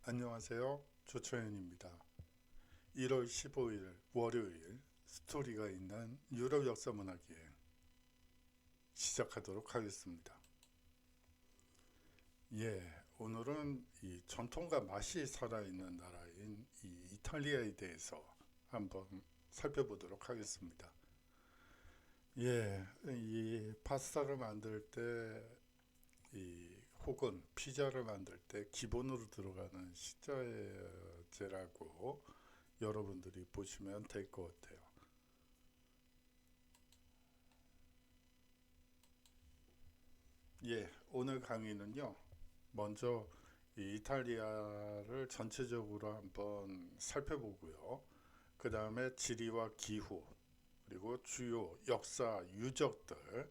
안녕하세요. 조철현입니다. 1월 15일 월요일 스토리가 있는 유럽 역사 문학 여행 시작하도록 하겠습니다. 오늘은 이 전통과 맛이 살아있는 나라인 이 이탈리아에 대해서 한번 살펴보도록 하겠습니다. 이 파스타를 만들 때 혹은 피자를 만들 때 기본으로 들어가는 식자재라고 여러분들이 보시면 될 것 같아요. 오늘 강의는요, 먼저 이 이탈리아를 전체적으로 한번 살펴보고요. 그 다음에 지리와 기후, 그리고 주요 역사 유적들,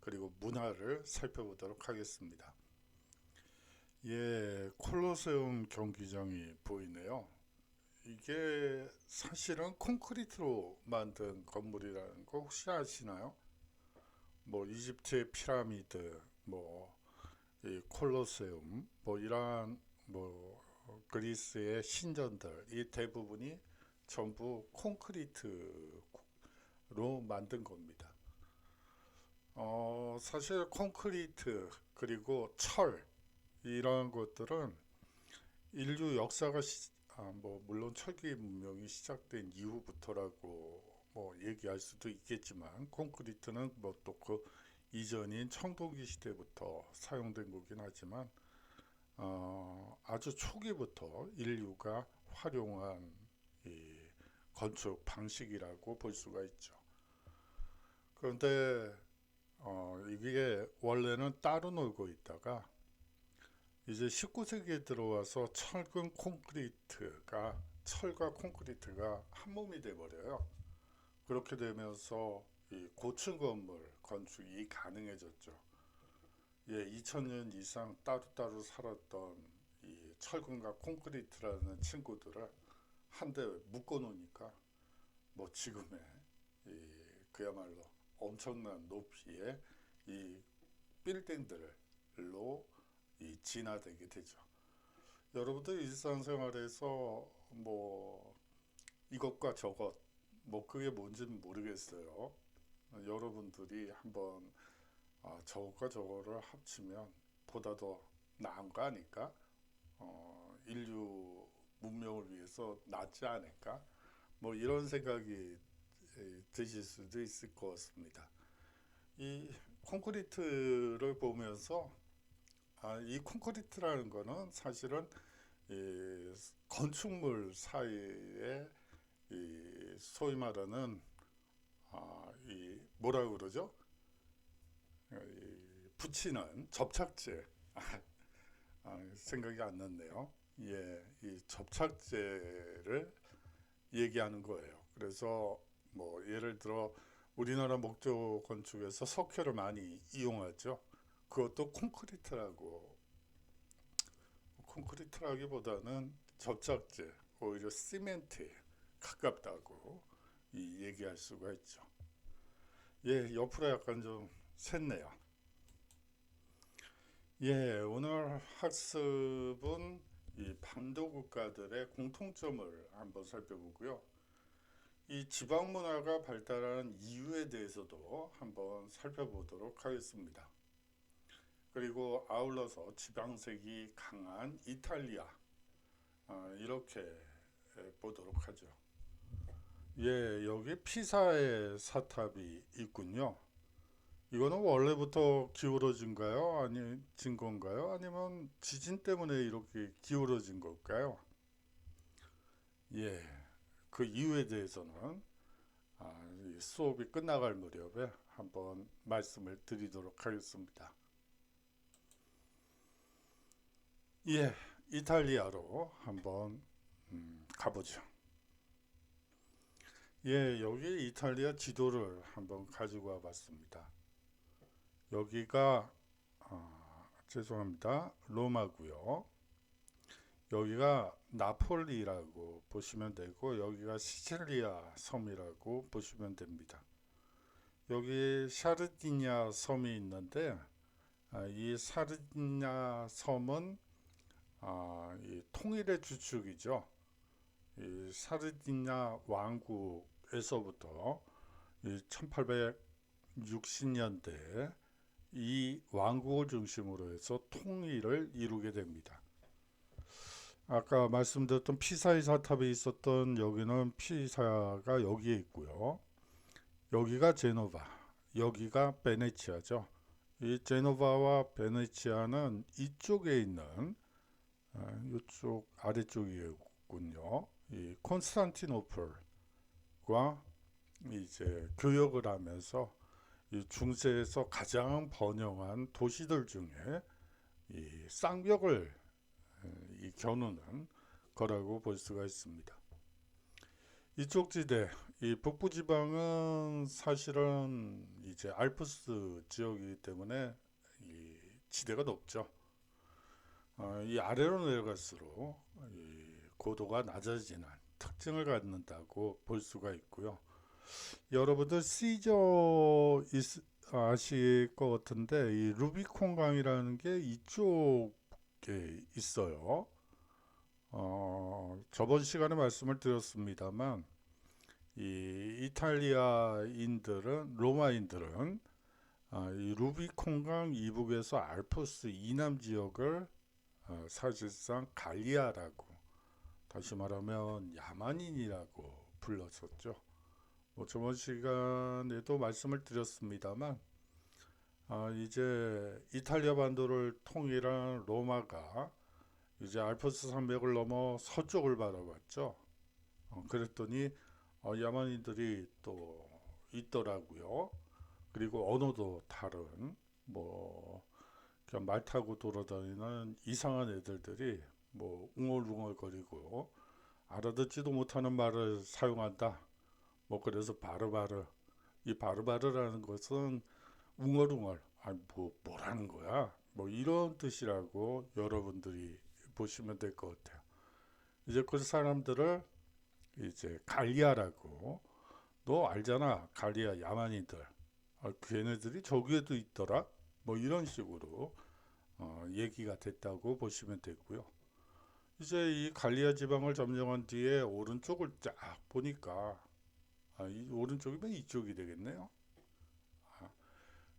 그리고 문화를 살펴보도록 하겠습니다. 콜로세움 경기장이 보이네요. 이게 사실은 콘크리트로 만든 건물이라는 거 혹시 아시나요? 뭐 이집트의 피라미드, 뭐 이 콜로세움, 뭐 이러한 뭐 그리스의 신전들 이 대부분이 전부 콘크리트로 만든 겁니다. 사실 콘크리트 그리고 철 이러한 것들은 인류 역사가 뭐 물론 철기 문명이 시작된 이후부터라고 뭐 얘기할 수도 있겠지만 콘크리트는 뭐 또 그 이전인 청동기 시대부터 사용된 거긴 하지만 아주 초기부터 인류가 활용한 이 건축 방식이라고 볼 수가 있죠. 그런데 이게 원래는 따로 놀고 있다가 이제 19세기에 들어와서 철과 콘크리트가 한 몸이 돼 버려요. 그렇게 되면서 이 고층 건물 건축이 가능해졌죠. 2000년 이상 따로따로 살았던 이 철근과 콘크리트라는 친구들을 한데 묶어 놓으니까 뭐 지금의 이 그야말로 엄청난 높이의 이 빌딩들로 이 진화되게 되죠. 여러분들 일상생활에서 뭐 이것과 저것 뭐 그게 뭔지는 모르겠어요. 여러분들이 한번 저것과 저거를 합치면 보다 더 나은 거 아닐까? 인류 문명을 위해서 낫지 않을까? 뭐 이런 생각이 드실 수도 있을 것 같습니다. 이 콘크리트를 보면서 이 콘크리트라는 거는 사실은 이 건축물 사이에 이 소위 말하는 이 뭐라 그러죠? 이 붙이는 접착제 생각이 안 났네요. 이 접착제를 얘기하는 거예요. 그래서 뭐 예를 들어 우리나라 목조 건축에서 석회를 많이 이용하죠. 그것도 콘크리트라기보다는 접착제, 오히려 시멘트에 가깝다고 얘기할 수가 있죠. 옆으로 약간 좀 샜네요. 오늘 학습은 이 반도 국가들의 공통점을 한번 살펴보고요. 이 지방 문화가 발달한 이유에 대해서도 한번 살펴보도록 하겠습니다. 그리고 아울러서 지방색이 강한 이탈리아 이렇게 보도록 하죠. 여기 피사의 사탑이 있군요. 이거는 원래부터 기울어진가요? 아니 진 건가요? 아니면 지진 때문에 이렇게 기울어진 걸까요? 예, 그 이유에 대해서는 이 수업이 끝나갈 무렵에 한번 말씀을 드리도록 하겠습니다. 이탈리아로 한번 가보죠. 여기 이탈리아 지도를 한번 가지고 와봤습니다. 여기가 죄송합니다. 로마고요. 여기가 나폴리라고 보시면 되고 여기가 시칠리아 섬이라고 보시면 됩니다. 여기 사르디냐 섬이 있는데 이 사르디냐 섬은 이 통일의 주축이죠. 이 사르디냐 왕국에서부터 이 1860년대 이 왕국을 중심으로 해서 통일을 이루게 됩니다. 아까 말씀드렸던 피사의 사탑에 있었던 여기는 피사가 여기에 있고요. 여기가 제노바, 여기가 베네치아죠. 이 제노바와 베네치아는 이쪽에 있는 이쪽 아래쪽이군요. 이 콘스탄티노플과 이제 교역을 하면서 이 중세에서 가장 번영한 도시들 중에 이 쌍벽을 이 겨누는 거라고 볼 수가 있습니다. 이쪽 지대, 이 북부 지방은 사실은 이제 알프스 지역이기 때문에 이 지대가 높죠. 이 아래로 내려갈수록 이 고도가 낮아지는 특징을 갖는다고 볼 수가 있고요. 여러분들 아실 것 같은데 이 루비콘 강이라는 게 이쪽에 있어요. 저번 시간에 말씀을 드렸습니다만 이 이탈리아인들은 로마인들은 이 루비콘강 이북에서 알프스 이남 지역을 사실상 갈리아라고, 다시 말하면 야만인이라고 불렀었죠. 뭐 저번 시간에도 말씀을 드렸습니다만 이제 이탈리아 반도를 통일한 로마가 이제 알프스 산맥을 넘어 서쪽을 바라봤죠. 그랬더니 야만인들이 또 있더라고요. 그리고 언어도 다른 뭐 그냥 말 타고 돌아다니는 이상한 애들들이 뭐 웅얼웅얼거리고 알아듣지도 못하는 말을 사용한다. 뭐 그래서 바르바르, 이 바르바르라는 것은 웅얼웅얼, 뭐라는 거야? 뭐 이런 뜻이라고 여러분들이 보시면 될 것 같아요. 이제 그 사람들을 이제 갈리아라고, 너 알잖아, 갈리아 야만인들, 걔네들이 저기에도 있더라, 뭐 이런 식으로 얘기가 됐다고 보시면 되고요. 이제 이 갈리아 지방을 점령한 뒤에 오른쪽을 쫙 보니까 이 오른쪽이면 이쪽이 되겠네요.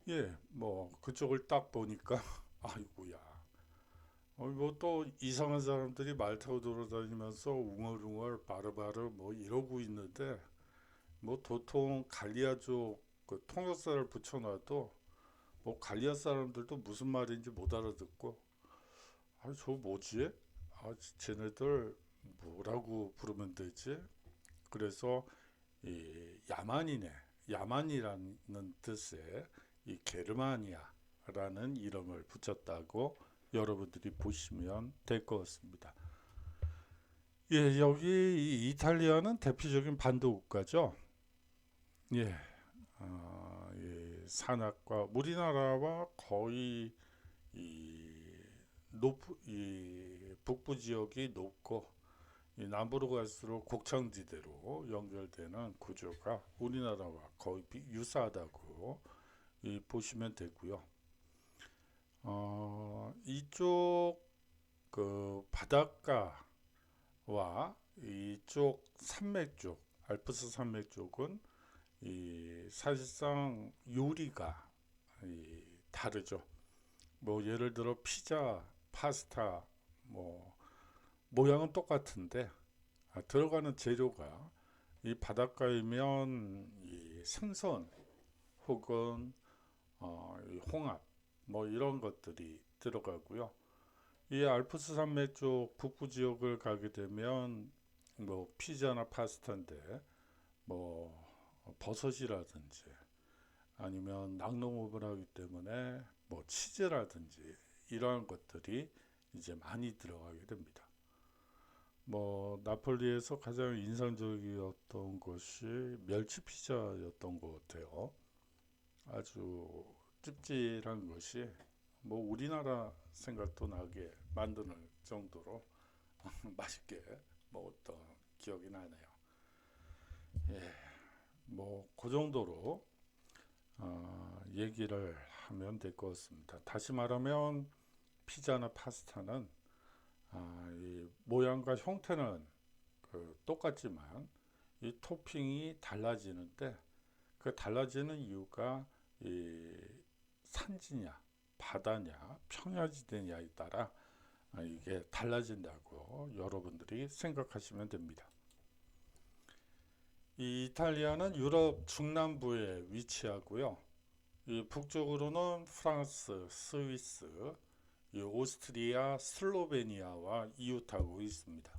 예, 뭐 그쪽을 딱 보니까 아이고야, 뭐 또 이상한 사람들이 말 타고 돌아다니면서 웅얼웅얼 바르바르 뭐 이러고 있는데 뭐 도통 갈리아족 그 통역사를 붙여놔도 뭐 갈리아 사람들도 무슨 말인지 못 알아듣고 저 뭐지? 쟤네들 뭐라고 부르면 되지? 그래서 이 야만이라는 뜻의 이 게르마니아라는 이름을 붙였다고 여러분들이 보시면 될 것 같습니다. 예, 여기 이 이탈리아는 대표적인 반도 국가죠. 예, 예, 산악과 우리나라와 거의 이 북부 지역이 높고 이 남부로 갈수록 곡창지대로 연결되는 구조가 우리나라와 거의 유사하다고 보시면 되고요. 이쪽 그 바닷가와 이쪽 산맥 쪽, 알프스 산맥 쪽은 이 사실상 요리가 다르죠. 뭐 예를 들어 피자, 파스타, 뭐 모양은 똑같은데 들어가는 재료가 이 바닷가이면 이 생선 혹은 이 홍합 뭐 이런 것들이 들어가고요. 이 알프스 산맥 쪽 북부 지역을 가게 되면 뭐 피자나 파스타인데 뭐 버섯이라든지 아니면 낙농업을 하기 때문에 뭐 치즈라든지 이러한 것들이 이제 많이 들어가게 됩니다. 뭐 나폴리에서 가장 인상적이었던 것이 멸치 피자였던 것 같아요. 아주 찝찝한 것이 뭐 우리나라 생각도 나게 만드는 정도로 맛있게 먹었던 기억이 나네요. 예, 뭐 그 정도로 얘기를 하면 될 것 같습니다. 다시 말하면 피자나 파스타는 이 모양과 형태는 똑같지만 이 토핑이 달라지는데 그 달라지는 이유가 이 산지냐 바다냐 평야지대냐에 따라 이게 달라진다고 여러분들이 생각하시면 됩니다. 이 이탈리아는 유럽 중남부에 위치하고요. 이 북쪽으로는 프랑스, 스위스, 이 오스트리아, 슬로베니아와 이웃하고 있습니다.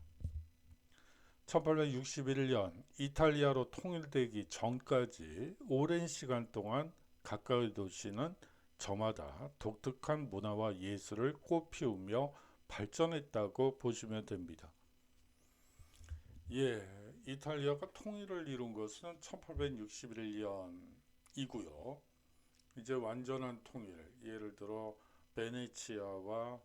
1861년 이탈리아로 통일되기 전까지 오랜 시간 동안 각각의 도시는 저마다 독특한 문화와 예술을 꽃피우며 발전했다고 보시면 됩니다. 예, 이탈리아가 통일을 이룬 것은 1861년이고요. 이제 완전한 통일, 예를 들어 베네치아와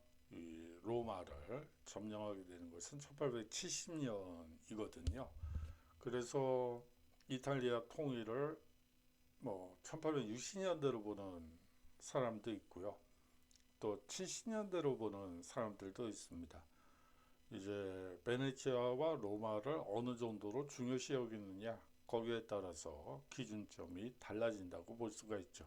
로마를 점령하게 되는 것은 1870년이거든요. 그래서 이탈리아 통일을 1860년대로 보는 사람도 있고요. 또 70년대로 보는 사람들도 있습니다. 이제 베네치아와 로마를 어느 정도로 중요시 여기느냐, 거기에 따라서 기준점이 달라진다고 볼 수가 있죠.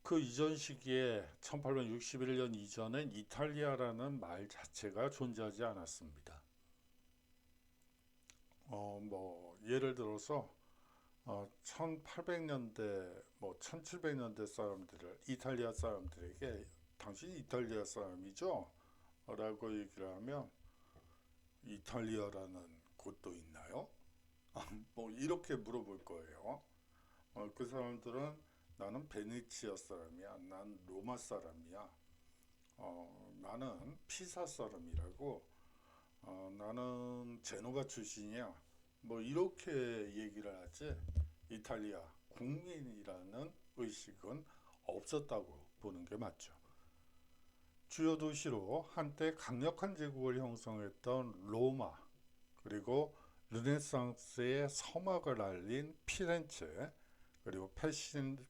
그 이전 시기에 1861년 이전엔 이탈리아라는 말 자체가 존재하지 않았습니다. 예를 들어서 1800년대, 1700년대 사람들을 이탈리아 사람들에게 당신 이탈리아 사람이죠? 라고 얘기를 하면 이탈리아라는 곳도 있나요? 이렇게 물어볼 거예요. 그 사람들은 나는 베네치아 사람이야. 난 로마 사람이야. 나는 피사 사람이라고. 나는 제노바 출신이야. 이렇게 얘기를 하지. 이탈리아 국민이라는 의식은 없었다고 보는 게 맞죠. 주요 도시로 한때 강력한 제국을 형성했던 로마, 그리고 르네상스의 서막을 알린 피렌체, 그리고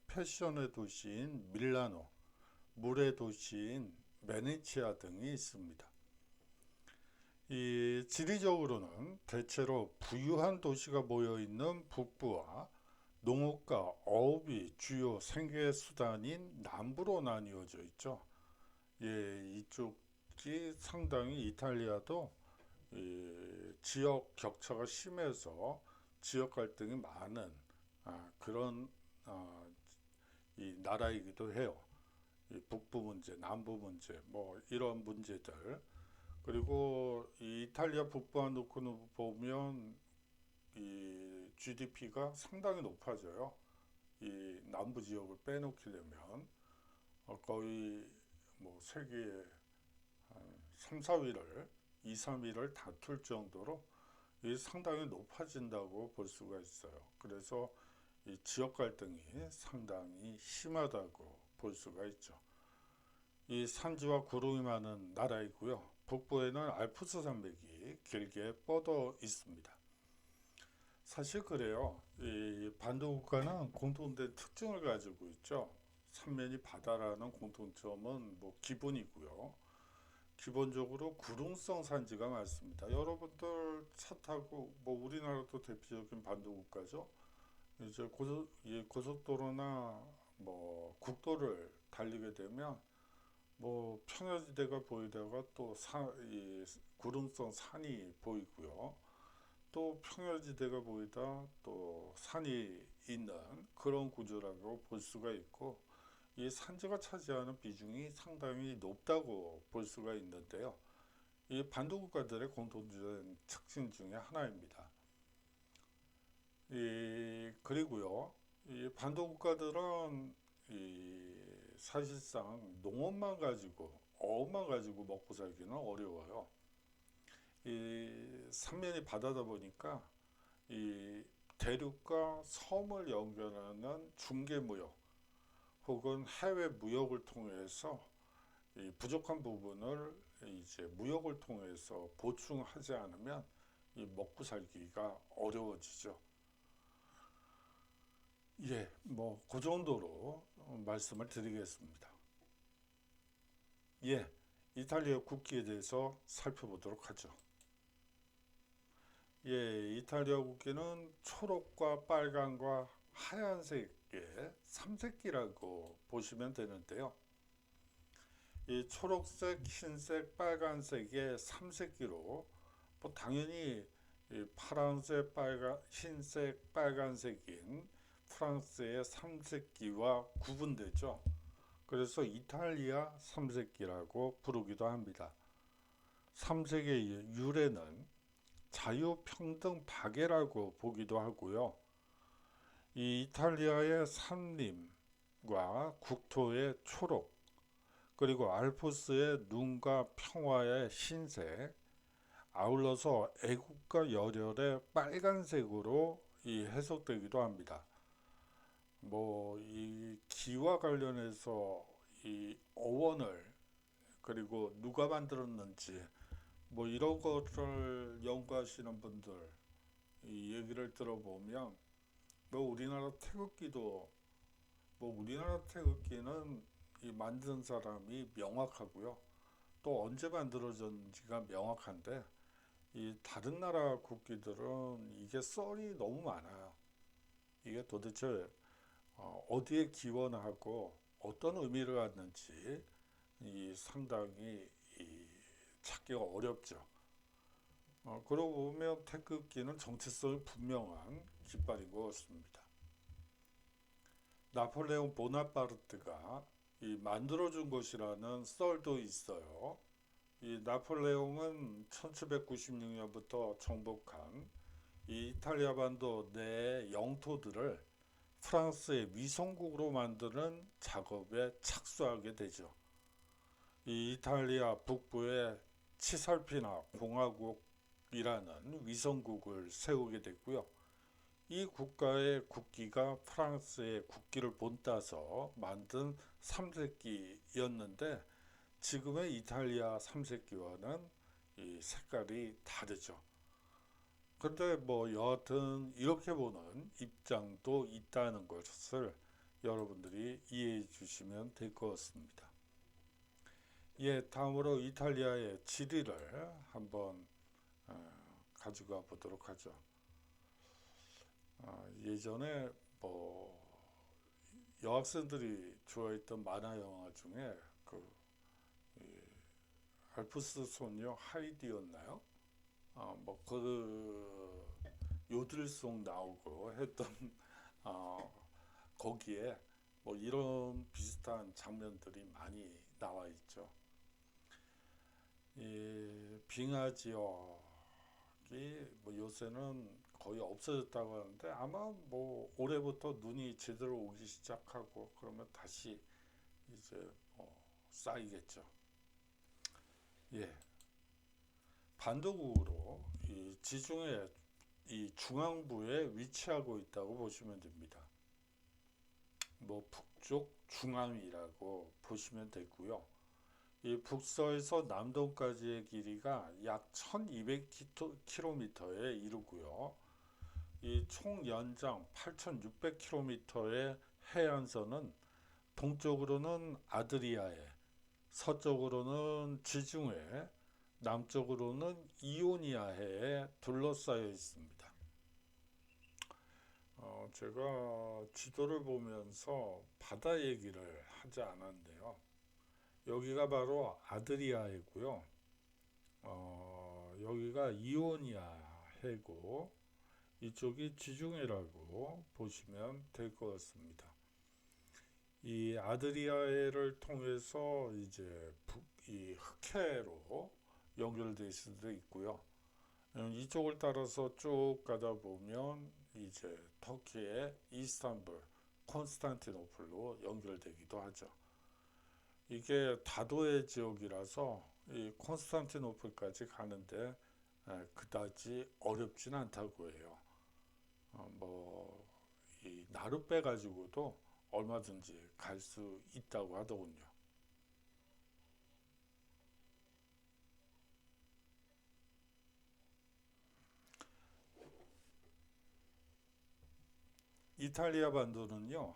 패션의 도시인 밀라노, 물의 도시인 베네치아 등이 있습니다. 이 지리적으로는 대체로 부유한 도시가 모여있는 북부와 농업과 어업이 주요 생계 수단인 남부로 나뉘어져 있죠. 이쪽이 상당히 이탈리아도 지역 격차가 심해서 지역 갈등이 많은 그런 이 나라이기도 해요. 이 북부 문제, 남부 문제, 이런 문제들. 그리고 이 이탈리아 북부와 놓고 보면 이 GDP가 상당히 높아져요. 이 남부 지역을 빼놓게 되면 거의 세계 3, 4위를 2, 3위를 다툴 정도로 상당히 높아진다고 볼 수가 있어요. 그래서 이 지역 갈등이 상당히 심하다고 볼 수가 있죠. 이 산지와 구름이 많은 나라이고요. 북부에는 알프스 산맥이 길게 뻗어 있습니다. 사실 그래요. 이 반도 국가는 공통된 특징을 가지고 있죠. 삼면이 바다라는 공통점은 기본이고요. 기본적으로 구릉성 산지가 많습니다. 여러분들 차 타고 우리나라도 대표적인 반도 국가죠. 이제 고속도로나 국도를 달리게 되면 평야지대가 보이다가 또 이 구릉성 산이 보이고요. 또 평야지대가 보이다 또 산이 있는 그런 구조라고 볼 수가 있고, 이 산지가 차지하는 비중이 상당히 높다고 볼 수가 있는데요. 이 반도 국가들의 공통된 특징 중에 하나입니다. 그리고요, 이 반도 국가들은 사실상 농업만 가지고 어업만 가지고 먹고 살기는 어려워요. 이 삼면이 바다다 보니까 이 대륙과 섬을 연결하는 중개무역 혹은 해외 무역을 통해서 이 부족한 부분을 이제 무역을 통해서 보충하지 않으면 이 먹고 살기가 어려워지죠. 그 정도로 말씀을 드리겠습니다. 이탈리아 국기에 대해서 살펴보도록 하죠. 예, 이탈리아 국기는 초록과 빨간과 하얀색의 삼색기라고 보시면 되는데요. 이 초록색, 흰색, 빨간색의 삼색기로 당연히 이 파란색, 흰색, 빨간색인 프랑스의 삼색기와 구분되죠. 그래서 이탈리아 삼색기라고 부르기도 합니다. 삼색의 유래는 자유평등 박애라고 보기도 하고요. 이 이탈리아의 산림과 국토의 초록, 그리고 알프스의 눈과 평화의 흰색, 아울러서 애국과 열혈의 빨간색으로 이 해석되기도 합니다. 이 기와 관련해서 이 어원을 그리고 누가 만들었는지 이런 것을 연구하시는 분들 이 얘기를 들어보면 우리나라 태극기도 우리나라 태극기는 이 만든 사람이 명확하고요. 또 언제 만들어졌는지가 명확한데 이 다른 나라 국기들은 이게 썰이 너무 많아요. 이게 도대체 어디에 기원하고 어떤 의미를 갖는지 이 상당히 찾기가 어렵죠. 그러고 보면 태극기는 정체성이 분명한 깃발인 것 같습니다. 나폴레옹 보나파르트가 만들어준 것이라는 썰도 있어요. 이 나폴레옹은 1796년부터 정복한 이 이탈리아 반도 내 영토들을 프랑스의 위성국으로 만드는 작업에 착수하게 되죠. 이 이탈리아 북부의 치살피나 공화국이라는 위성국을 세우게 됐고요. 이 국가의 국기가 프랑스의 국기를 본따서 만든 삼색기였는데 지금의 이탈리아 삼색기와는 이 색깔이 다르죠. 근데 여하튼 이렇게 보는 입장도 있다는 것을 여러분들이 이해해 주시면 될 것 같습니다. 예, 다음으로 이탈리아의 지리를 한번 가져가 보도록 하죠. 예전에 여학생들이 좋아했던 만화 영화 중에 알프스 소녀 하이디였나요? 요들송 나오고 했던 거기에 이런 비슷한 장면들이 많이 나와 있죠. 이 빙하 지역이 요새는 거의 없어졌다고 하는데 아마 올해부터 눈이 제대로 오기 시작하고 그러면 다시 이제 쌓이겠죠. 예, 반도국으로 이 지중해 이 중앙부에 위치하고 있다고 보시면 됩니다. 북쪽 중앙이라고 보시면 되고요. 이 북서에서 남동까지의 길이가 약 1200km에 이르고요. 이 총 연장 8600km의 해안선은 동쪽으로는 아드리아해, 서쪽으로는 지중해, 남쪽으로는 이오니아해에 둘러싸여 있습니다. 제가 지도를 보면서 바다 얘기를 하지 않았는데요. 여기가 바로 아드리아해고요. 여기가 이오니아해고 이쪽이 지중해라고 보시면 될 것 같습니다. 이 아드리아해를 통해서 이제 이 흑해로 연결될 수도 있고요. 이쪽을 따라서 쭉 가다 보면 이제 터키의 이스탄불, 콘스탄티노플로 연결되기도 하죠. 이게 다도해 지역이라서 이 콘스탄티노플까지 가는데 그다지 어렵진 않다고 해요. 이 나루 빼 가지고도 얼마든지 갈 수 있다고 하더군요. 이탈리아 반도는요,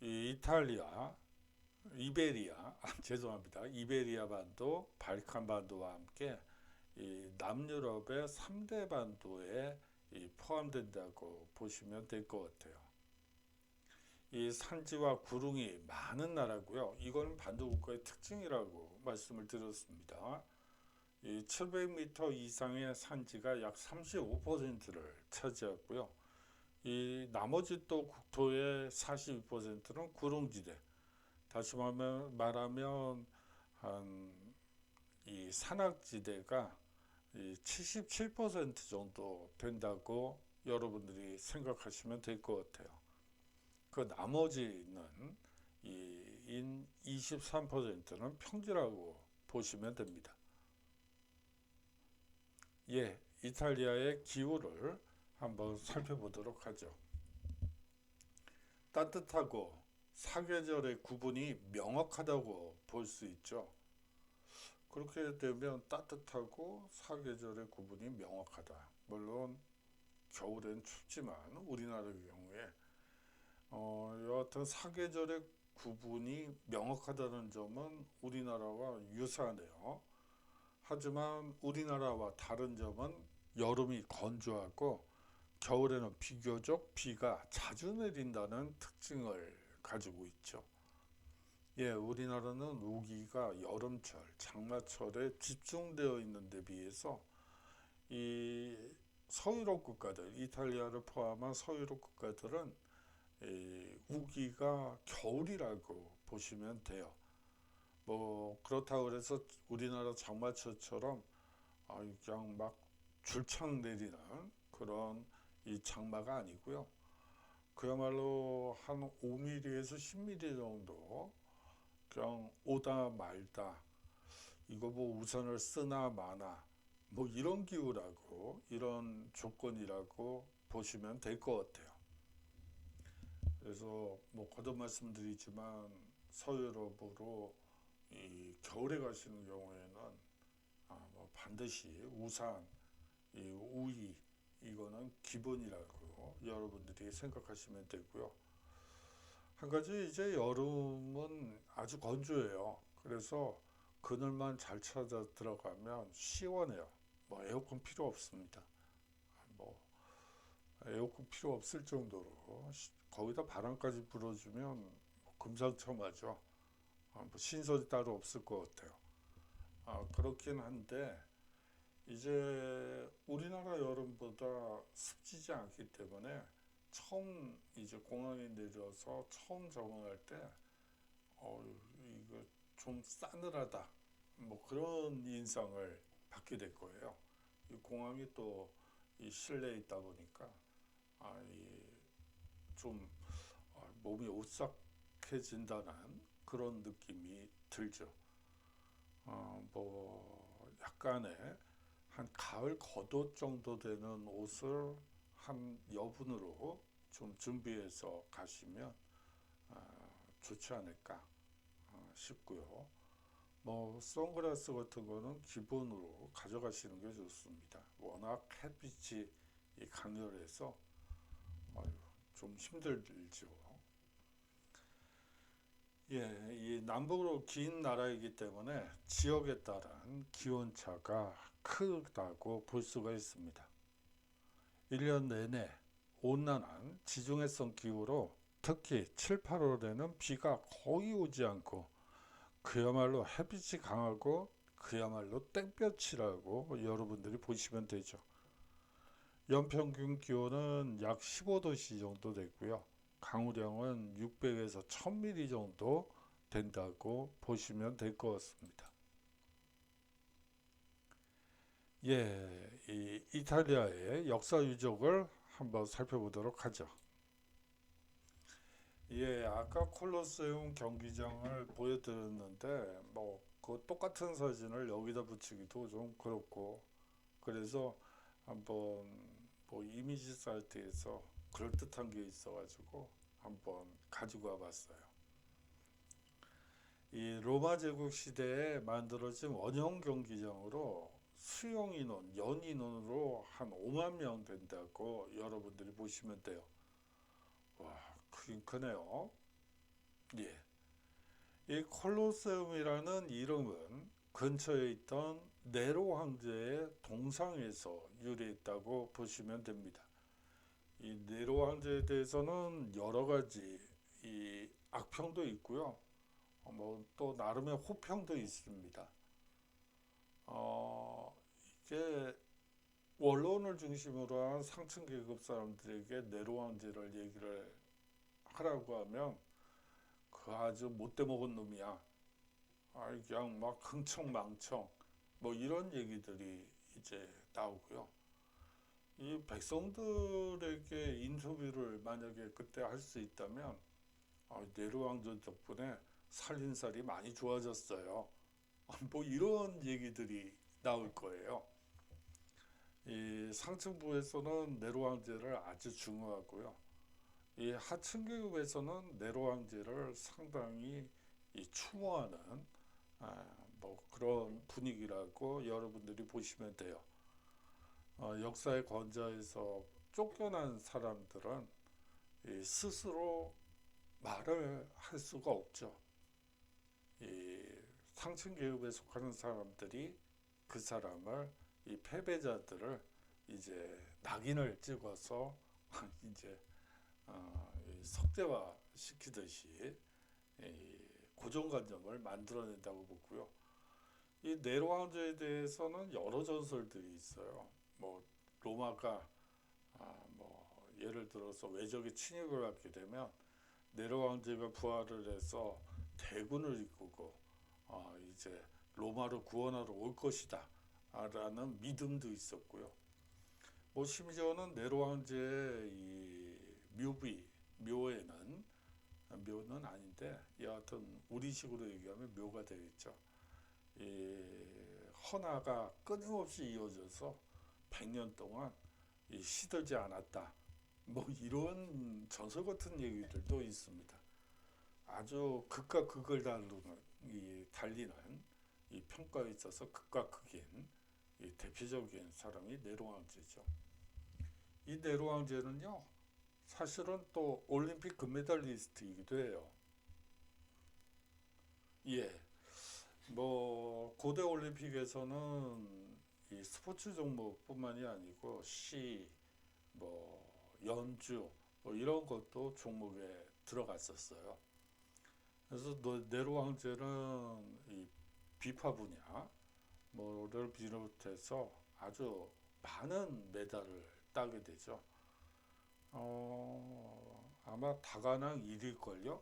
이 이탈리아, 이베리아, 죄송합니다. 이베리아 반도, 발칸 반도와 함께 이 남유럽의 3대 반도에 포함된다고 보시면 될 것 같아요. 이 산지와 구릉이 많은 나라고요. 이거는 반도 국가의 특징이라고 말씀을 드렸습니다. 이 700m 이상의 산지가 약 35%를 차지하고요. 이 나머지 또 국토의 42%는 구릉지대. 다시 말하면 한 이 산악지대가 이 77% 정도 된다고 여러분들이 생각하시면 될 것 같아요. 그 나머지는 인 23%는 평지라고 보시면 됩니다. 예, 이탈리아의 기후를 한번 살펴보도록 하죠. 따뜻하고 사계절의 구분이 명확하다고 볼 수 있죠. 그렇게 되면 따뜻하고 사계절의 구분이 명확하다. 물론 겨울엔 춥지만 우리나라의 경우에 여하튼 사계절의 구분이 명확하다는 점은 우리나라와 유사하네요. 하지만 우리나라와 다른 점은 여름이 건조하고 겨울에는 비교적 비가 자주 내린다는 특징을 가지고 있죠. 예, 우리나라는 우기가 여름철, 장마철에 집중되어 있는 데 비해서 이 서유럽 국가들, 이탈리아를 포함한 서유럽 국가들은 우기가 겨울이라고 보시면 돼요. 뭐 그렇다고 해서 우리나라 장마철처럼 그냥 막 줄창 내리는 그런 이 장마가 아니고요. 그야말로 한 5mm에서 10mm 정도 그냥 오다 말다, 이거 뭐 우산을 쓰나 마나 뭐 이런 기후라고, 이런 조건이라고 보시면 될 것 같아요. 그래서 뭐 거듭 말씀드리지만 서유럽으로 이 겨울에 가시는 경우에는 뭐 반드시 우산, 이 우의, 이거는 기본이라고 여러분들이 생각하시면 되고요. 한 가지, 이제 여름은 아주 건조해요. 그래서 그늘만 잘 찾아 들어가면 시원해요. 뭐 에어컨 필요 없습니다. 뭐 에어컨 필요 없을 정도로 거기다 바람까지 불어주면 뭐 금상첨화죠. 뭐 신설이 따로 없을 것 같아요. 그렇긴 한데 이제 우리나라 여름보다 습지지 않기 때문에 처음 이제 공항에 내려서 처음 적응할 때 이거 좀 싸늘하다, 뭐 그런 인상을 받게 될 거예요. 이 공항이 또 이 실내에 있다 보니까 좀 몸이 오싹해진다는 그런 느낌이 들죠. 뭐 약간의 한 가을 겉옷 정도 되는 옷을 한 여분으로 좀 준비해서 가시면 좋지 않을까 싶고요. 뭐 선글라스 같은 거는 기본으로 가져가시는 게 좋습니다. 워낙 햇빛이 강렬해서 좀 힘들죠. 예, 이 남북으로 긴 나라이기 때문에 지역에 따른 기온차가 크다고 볼 수가 있습니다. 1년 내내 온난한 지중해성 기후로 특히 7, 8월에는 비가 거의 오지 않고 그야말로 햇빛이 강하고 그야말로 땡볕이라고 여러분들이 보시면 되죠. 연평균 기온은 약 15도씨 정도 되고요. 강우량은 600에서 1000mm 정도 된다고 보시면 될 것 같습니다. 예, 이 이탈리아의 역사 유적을 한번 살펴보도록 하죠. 예, 아까 콜로세움 경기장을 보여드렸는데 뭐 그 똑같은 사진을 여기다 붙이기도 좀 그렇고, 그래서 한번 뭐 이미지 사이트에서 그럴듯한 게 있어가지고 한번 가지고 와봤어요. 이 로마 제국 시대에 만들어진 원형 경기장으로 수용 인원, 연 인원으로 한 5만 명 된다고 여러분들이 보시면 돼요. 와, 크긴 크네요. 예. 이 콜로세움이라는 이름은 근처에 있던 네로 황제의 동상에서 유래했다고 보시면 됩니다. 이 네로 황제에 대해서는 여러 가지 이 악평도 있고요. 뭐 또 나름의 호평도 있습니다. 이게 원론을 중심으로 한 상층 계급 사람들에게 네로 황제를 얘기를 하라고 하면 그 아주 못돼 먹은 놈이야. 그냥 막 흥청망청 뭐 이런 얘기들이 이제 나오고요. 이 백성들에게 인터뷰를 만약에 그때 할 수 있다면 네로 왕조 덕분에 살림살이 많이 좋아졌어요. 뭐 이런 얘기들이 나올 거예요. 이 상층부에서는 네로 황제를 아주 중요하고요. 이 하층 계급에서는 네로 황제를 상당히 추모하는 뭐 그런 분위기라고 여러분들이 보시면 돼요. 역사의 권좌에서 쫓겨난 사람들은 스스로 말을 할 수가 없죠. 이 상층 계급에 속하는 사람들이 그 사람을 이 패배자들을 이제 낙인을 찍어서 이제 석대화 시키듯이 고정관념을 만들어낸다고 보고요. 이 네로 황제에 대해서는 여러 전설들이 있어요. 뭐 로마가 뭐 예를 들어서 외적의 침입을 받게 되면 네로 황제가 부활을 해서 대군을 이끌고 이제 로마를 구원하러 올 것이다 라는 믿음도 있었고요. 뭐 심지어는 네로 황제의 이 묘에는 묘는 아닌데 여하튼 우리식으로 얘기하면 묘가 되겠죠. 이 헌화가 끊임없이 이어져서 100년 동안 시들지 않았다. 뭐 이런 전설 같은 얘기들도 있습니다. 아주 극과 극을 달리는 이 평가에 있어서 극과 극인 이 대표적인 사람이 네로 황제죠. 이 네로 황제는요, 사실은 또 올림픽 금메달리스트이기도 해요. 예, 뭐 고대 올림픽에서는 이 스포츠 종목뿐만이 아니고 시, 뭐 연주, 뭐 이런 것도 종목에 들어갔었어요. 그래서 네로 황제는 이 비파 분야 뭐를 비롯해서 아주 많은 메달을 따게 되죠. 아마 다관왕 1위걸요.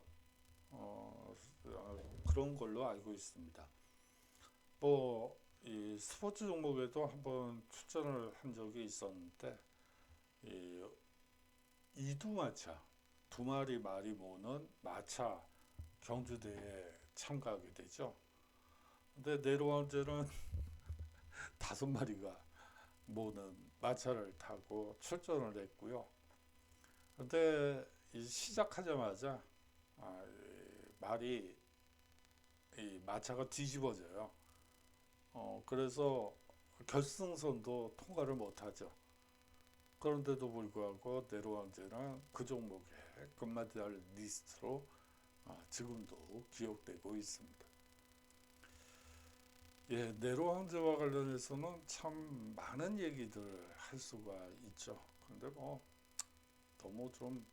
그런 걸로 알고 있습니다. 뭐 이 스포츠 종목에도 한번 출전을 한 적이 있었는데 이 이두마차 두 마리 말이 모는 마차 경주대회에 참가하게 되죠. 근데 네로 황제는 다섯 마리가 모는 마차를 타고 출전을 했고요. 근데 시작하자마자 말이 이 마차가 뒤집어져요. 그래서 결승선도 통과를 못하죠. 그런데도 불구하고 네로 황제는 그 종목의 금메달 리스트로 지금도 기억되고 있습니다. 예, 네로 황제와 관련해서는 참 많은 얘기들을 할 수가 있죠. 그런데 뭐 너무 좀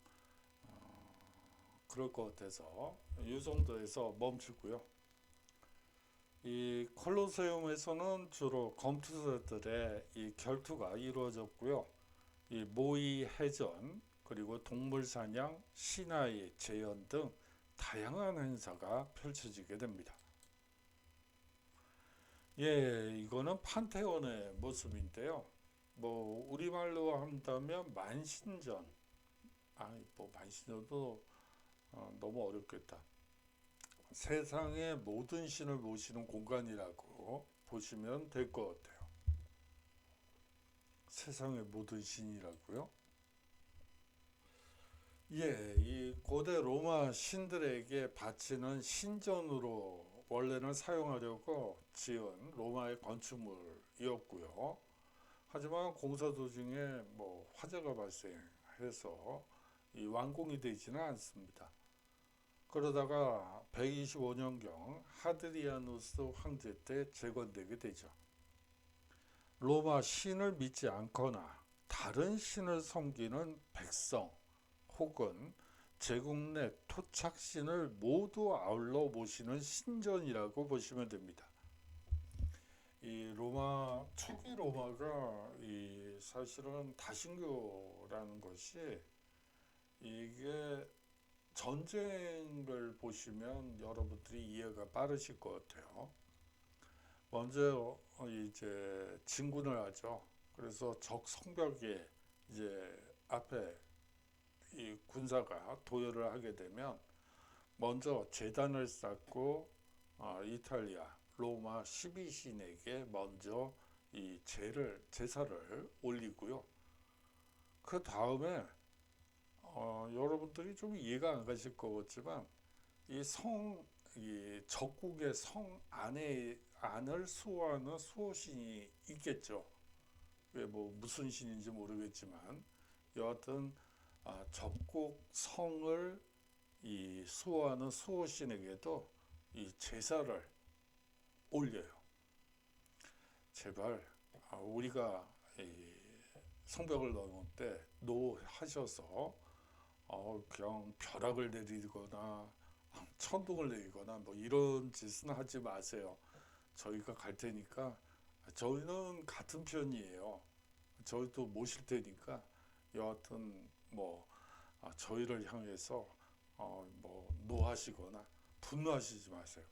그럴 것 같아서 이 정도에서 멈추고요. 이 콜로세움에서는 주로 검투사들의 이 결투가 이루어졌고요. 이 모의 해전 그리고 동물 사냥, 신화의 재현 등 다양한 행사가 펼쳐지게 됩니다. 예, 이거는 판테온의 모습인데요. 뭐 우리말로 한다면 만신전. 뭐 만신전도 너무 어렵겠다. 세상의 모든 신을 모시는 공간이라고 보시면 될 것 같아요. 세상의 모든 신이라고요? 예, 이 고대 로마 신들에게 바치는 신전으로 원래는 사용하려고 지은 로마의 건축물이었고요. 하지만 공사 도중에 뭐 화재가 발생해서 이 완공이 되지는 않습니다. 그러다가 125년경 하드리아누스 황제 때 재건되게 되죠. 로마 신을 믿지 않거나 다른 신을 섬기는 백성 혹은 제국 내 토착신을 모두 아울러 모시는 신전이라고 보시면 됩니다. 이 로마 초기 로마가 이 사실은 다신교라는 것이 이게 전쟁을 보시면 여러분들이 이해가 빠르실 것 같아요. 먼저 이제 진군을 하죠. 그래서 적 성벽에 이제 앞에 이 군사가 도열을 하게 되면 먼저 제단을 쌓고 이탈리아 로마 12신에게 먼저 이 제사를 올리고요. 그 다음에 여러분들이 좀 이해가 안 가실 것 같지만 이 적국의 성 안을 수호하는 수호신이 있겠죠. 뭐 무슨 신인지 모르겠지만 여하튼 적국 성을 이 수호하는 수호신에게도 이 제사를 올려요. 제발 우리가 이 성벽을 넘을 때 노하셔서 그냥 벼락을 내리거나 천둥을 내리거나 뭐 이런 짓은 하지 마세요. 저희가 갈 테니까 저희는 같은 편이에요. 저희도 모실 테니까 여하튼 뭐 저희를 향해서 뭐 노하시거나 분노하시지 마세요.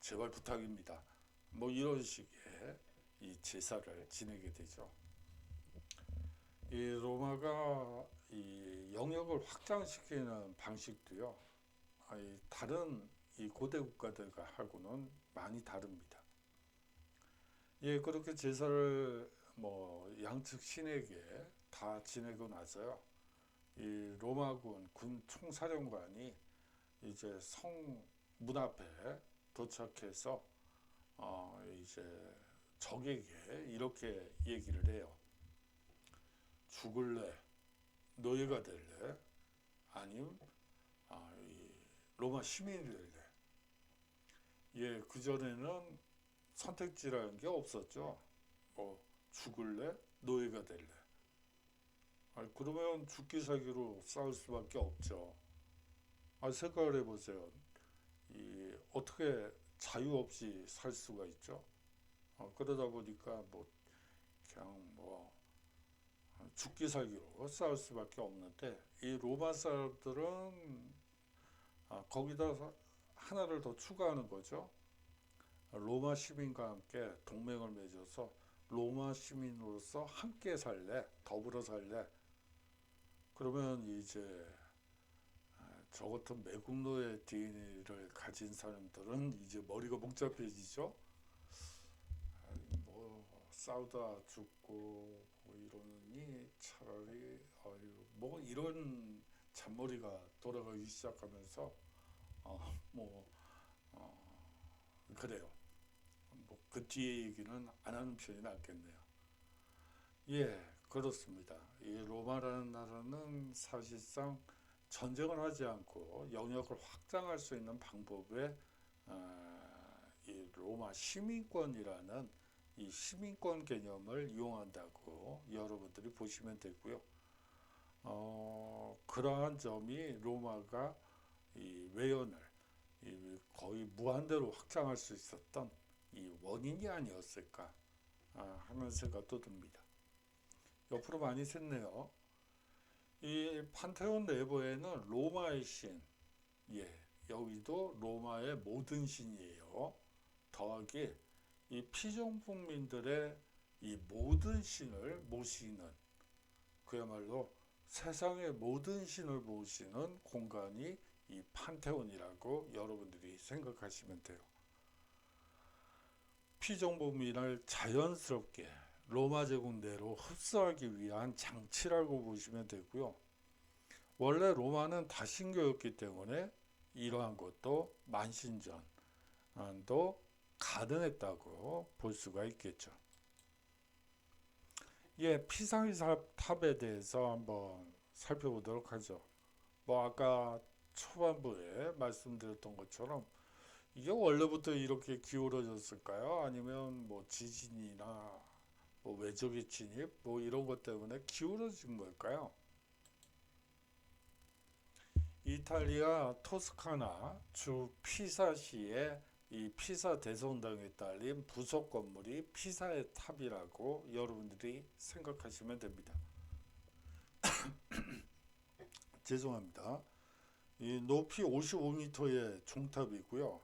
제발 부탁입니다. 뭐 이런 식의 이 제사를 지내게 되죠. 이 로마가 이 영역을 확장시키는 방식도요. 다른 이 고대 국가들하고는 많이 다릅니다. 예, 그렇게 제사를 뭐 양측 신에게 다 지내고 나서요. 이 로마군 군 총사령관이 이제 성 문 앞에 도착해서 이제 적에게 이렇게 얘기를 해요. 죽을래? 노예가 될래? 아니면 이 로마 시민이 될래? 예, 그전에는 선택지라는 게 없었죠. 뭐 죽을래? 노예가 될래? 그러면 죽기 살기로 싸울 수밖에 없죠. 생각을 해보세요. 어떻게 자유 없이 살 수가 있죠? 그러다 보니까 뭐 그냥 뭐 죽기 살기로 싸울 수밖에 없는데 이 로마 사람들은 거기다 하나를 더 추가하는 거죠. 로마 시민과 함께 동맹을 맺어서 로마 시민으로서 함께 살래, 더불어 살래. 그러면 이제 저 같은 매국노의 DNA를 가진 사람들은 이제 머리가 복잡해지죠. 뭐 싸우다 죽고 뭐 이러느니 차라리 뭐 이런 잔머리가 돌아가기 시작하면서 뭐 그래요. 뭐 그 뒤에 얘기는 안 하는 편이 낫겠네요. 예, 그렇습니다. 이 로마라는 나라는 사실상 전쟁을 하지 않고 영역을 확장할 수 있는 방법에 이 로마 시민권이라는 이 시민권 개념을 이용한다고 여러분들이 보시면 되고요. 그러한 점이 로마가 이 외연을 거의 무한대로 확장할 수 있었던 이 원인이 아니었을까 하는 생각도 듭니다. 옆으로 많이 샜네요. 이 판테온 내부에는 로마의 신, 예, 여기도 로마의 모든 신이에요. 더하기 이 피정복민들의 이 모든 신을 모시는 그야말로 세상의 모든 신을 모시는 공간이 이 판테온이라고 여러분들이 생각하시면 돼요. 피정복민을 자연스럽게 로마 제국 내로 흡수하기 위한 장치라고 보시면 되고요. 원래 로마는 다신교였기 때문에 이러한 것도 만신전도 가능했다고 볼 수가 있겠죠. 예, 피사의 탑에 대해서 한번 살펴보도록 하죠. 뭐 아까 초반부에 말씀드렸던 것처럼 이게 원래부터 이렇게 기울어졌을까요? 아니면 뭐 지진이나 뭐 외적의 진입 뭐 이런 것 때문에 기울어진 걸까요? 이탈리아 토스카나 주 피사시의 이 피사 대성당에 딸린 부속 건물이 피사의 탑이라고 여러분들이 생각하시면 됩니다. 죄송합니다. 이 높이 55m의 종탑이고요.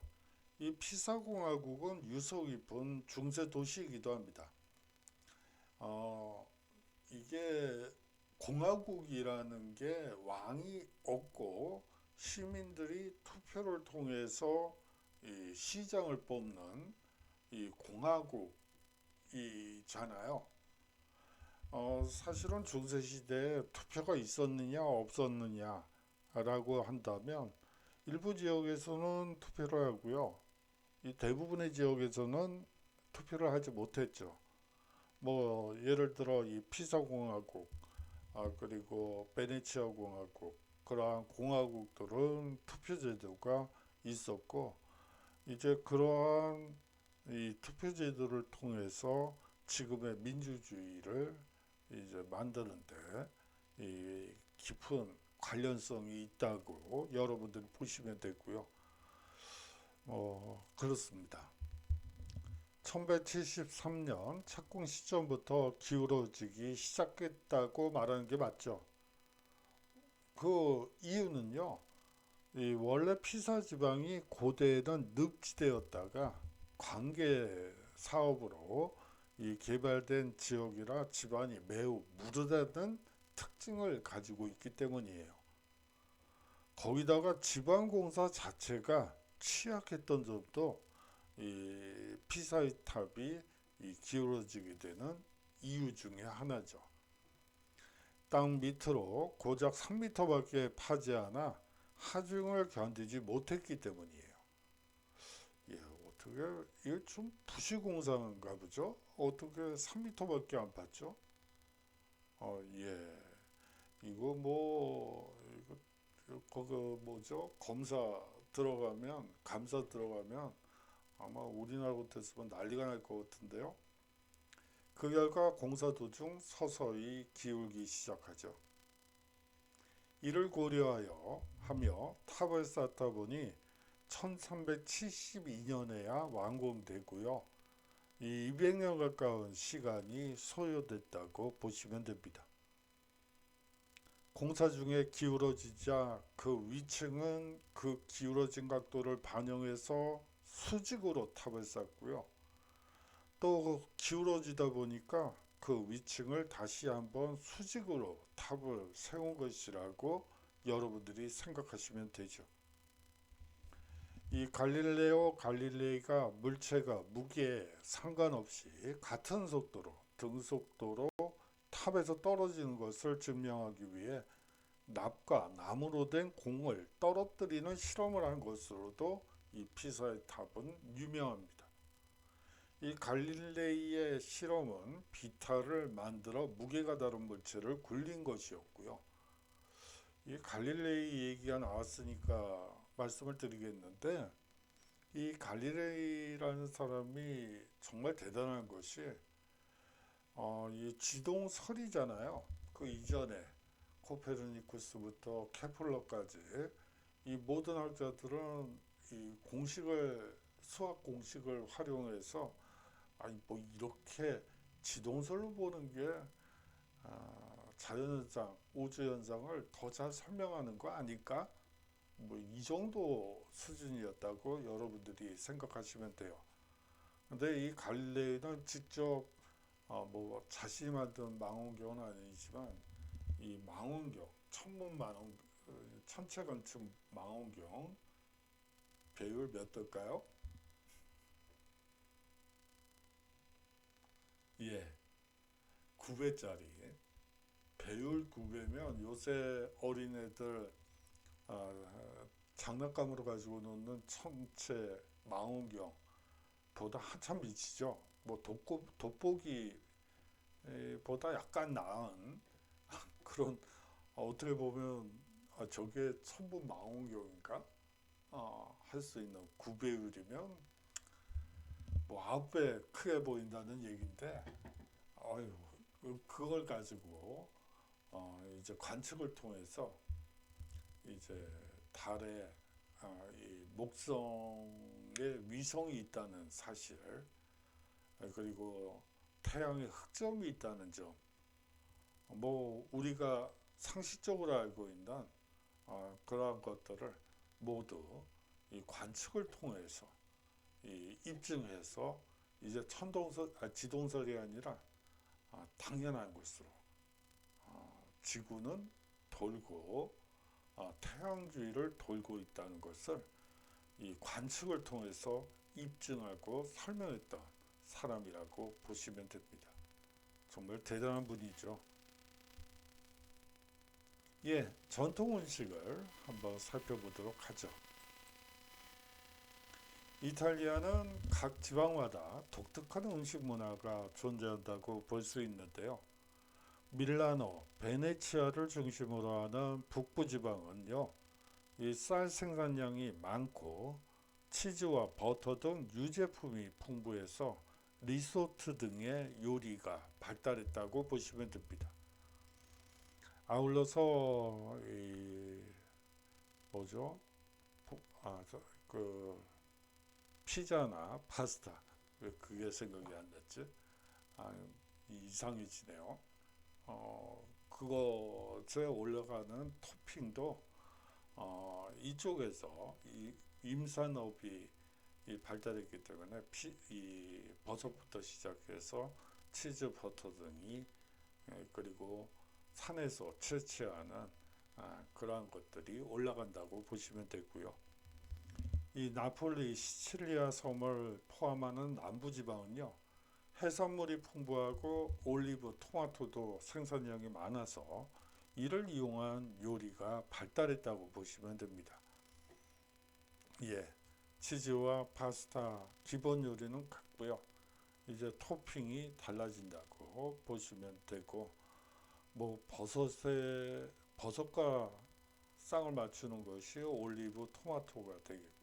이 피사공화국은 유서 깊은 중세 도시이기도 합니다. 어, 이게 공화국이라는 게 왕이 없고 시민들이 투표를 통해서 이 시장을 뽑는 이 공화국이잖아요. 사실은 중세시대에 투표가 있었느냐 없었느냐라고 한다면 일부 지역에서는 투표를 하고요. 이 대부분의 지역에서는 투표를 하지 못했죠. 뭐 예를 들어 이 피사 공화국, 그리고 베네치아 공화국 그러한 공화국들은 투표 제도가 있었고 이제 그러한 이 투표 제도를 통해서 지금의 민주주의를 이제 만드는데 이 깊은 관련성이 있다고 여러분들이 보시면 되고요. 그렇습니다. 1173년 착공 시점부터 기울어지기 시작했다고 말하는 게 맞죠. 그 이유는요. 이 원래 피사 지방이 고대에는 늪지대였다가 관계 사업으로 이 개발된 지역이라 지반이 매우 무르다는 특징을 가지고 있기 때문이에요. 거기다가 지방공사 자체가 취약했던 점도 이 피사의 탑이 이 기울어지게 되는 이유 중에 하나죠. 땅 밑으로 고작 3m밖에 파지 않아 하중을 견디지 못했기 때문이에요. 예, 어떻게 이게 좀 부실공사인가 보죠? 어떻게 3m밖에 안 팠죠? 예, 이거 뭐 이거 거기 뭐죠? 검사 들어가면 감사 들어가면 아마 우리나라 같았으면 난리가 날 것 같은데요. 그 결과 공사 도중 서서히 기울기 시작하죠. 이를 고려하여 하며 탑을 쌓다 보니 1372년에야 완공되고요. 이 200년 가까운 시간이 소요됐다고 보시면 됩니다. 공사 중에 기울어지자 그 위층은 그 기울어진 각도를 반영해서 수직으로 탑을 쌓고요. 또 기울어지다 보니까 그 위층을 다시 한번 수직으로 탑을 세운 것이라고 여러분들이 생각하시면 되죠. 이 갈릴레오 갈릴레이가 물체가 무게에 상관없이 같은 속도로 등속도로 탑에서 떨어지는 것을 증명하기 위해 납과 나무로 된 공을 떨어뜨리는 실험을 한 것으로도 이 피사의 탑은 유명합니다. 이 갈릴레이의 실험은 비타를 만들어 무게가 다른 물체를 굴린 것이었고요. 이 갈릴레이 얘기가 나왔으니까 말씀을 드리겠는데 이 갈릴레이라는 사람이 정말 대단한 것이 이 지동설이잖아요. 그 이전에 코페르니쿠스부터 케플러까지 이 모든 학자들은 이 공식을 수학 공식을 활용해서 아니 뭐 이렇게 지동설로 보는 게 자연현상, 우주현상을 더 잘 설명하는 거 아닐까? 뭐 이 정도 수준이었다고 여러분들이 생각하시면 돼요. 근데 이 갈릴레이는 직접 뭐 자신이 만든 망원경은 아니지만 이 망원경, 천체 관측 망원경 배율 몇 대일까요? 예, 9배짜리. 배율 9배면 요새 어린애들 장난감으로 가지고 노는 천체 망원경 보다 한참 미치죠. 뭐 돋보기보다 약간 나은 그런 어떻게 보면 저게 천분 망원경인가? 할 수 있는 9배율이면 뭐 9배 크게 보인다는 얘기인데, 아유, 그걸 가지고 이제 관측을 통해서 이제 달에 이 목성에 위성이 있다는 사실, 그리고 태양에 흑점이 있다는 점, 뭐 우리가 상식적으로 알고 있는 그러한 것들을 모두 이 관측을 통해서 이 입증해서 이제 지동설이 아니라 당연한 것으로 지구는 돌고 태양 주위를 돌고 있다는 것을 이 관측을 통해서 입증하고 설명했던 사람이라고 보시면 됩니다. 정말 대단한 분이죠. 예, 전통 음식을 한번 살펴보도록 하죠. 이탈리아는 각 지방마다 독특한 음식 문화가 존재한다고 볼 수 있는데요. 밀라노, 베네치아를 중심으로 하는 북부 지방은요, 이 쌀 생산량이 많고 치즈와 버터 등 유제품이 풍부해서 리소트 등의 요리가 발달했다고 보시면 됩니다. 아울러서 이 뭐죠? 그 피자나 파스타, 왜 그게 생각이 안 났지? 아, 이상해지네요. 그것에 올라가는 토핑도 이쪽에서 이 임산업이 발달했기 때문에 이 버섯부터 시작해서 치즈, 버터 등이 그리고 산에서 채취하는 그러한 것들이 올라간다고 보시면 되고요. 이 나폴리 시칠리아 섬을 포함하는 남부지방은요, 해산물이 풍부하고 올리브, 토마토도 생산량이 많아서 이를 이용한 요리가 발달했다고 보시면 됩니다. 예, 치즈와 파스타 기본 요리는 같고요. 이제 토핑이 달라진다고 보시면 되고, 뭐 버섯과 쌍을 맞추는 것이 올리브, 토마토가 되겠고요.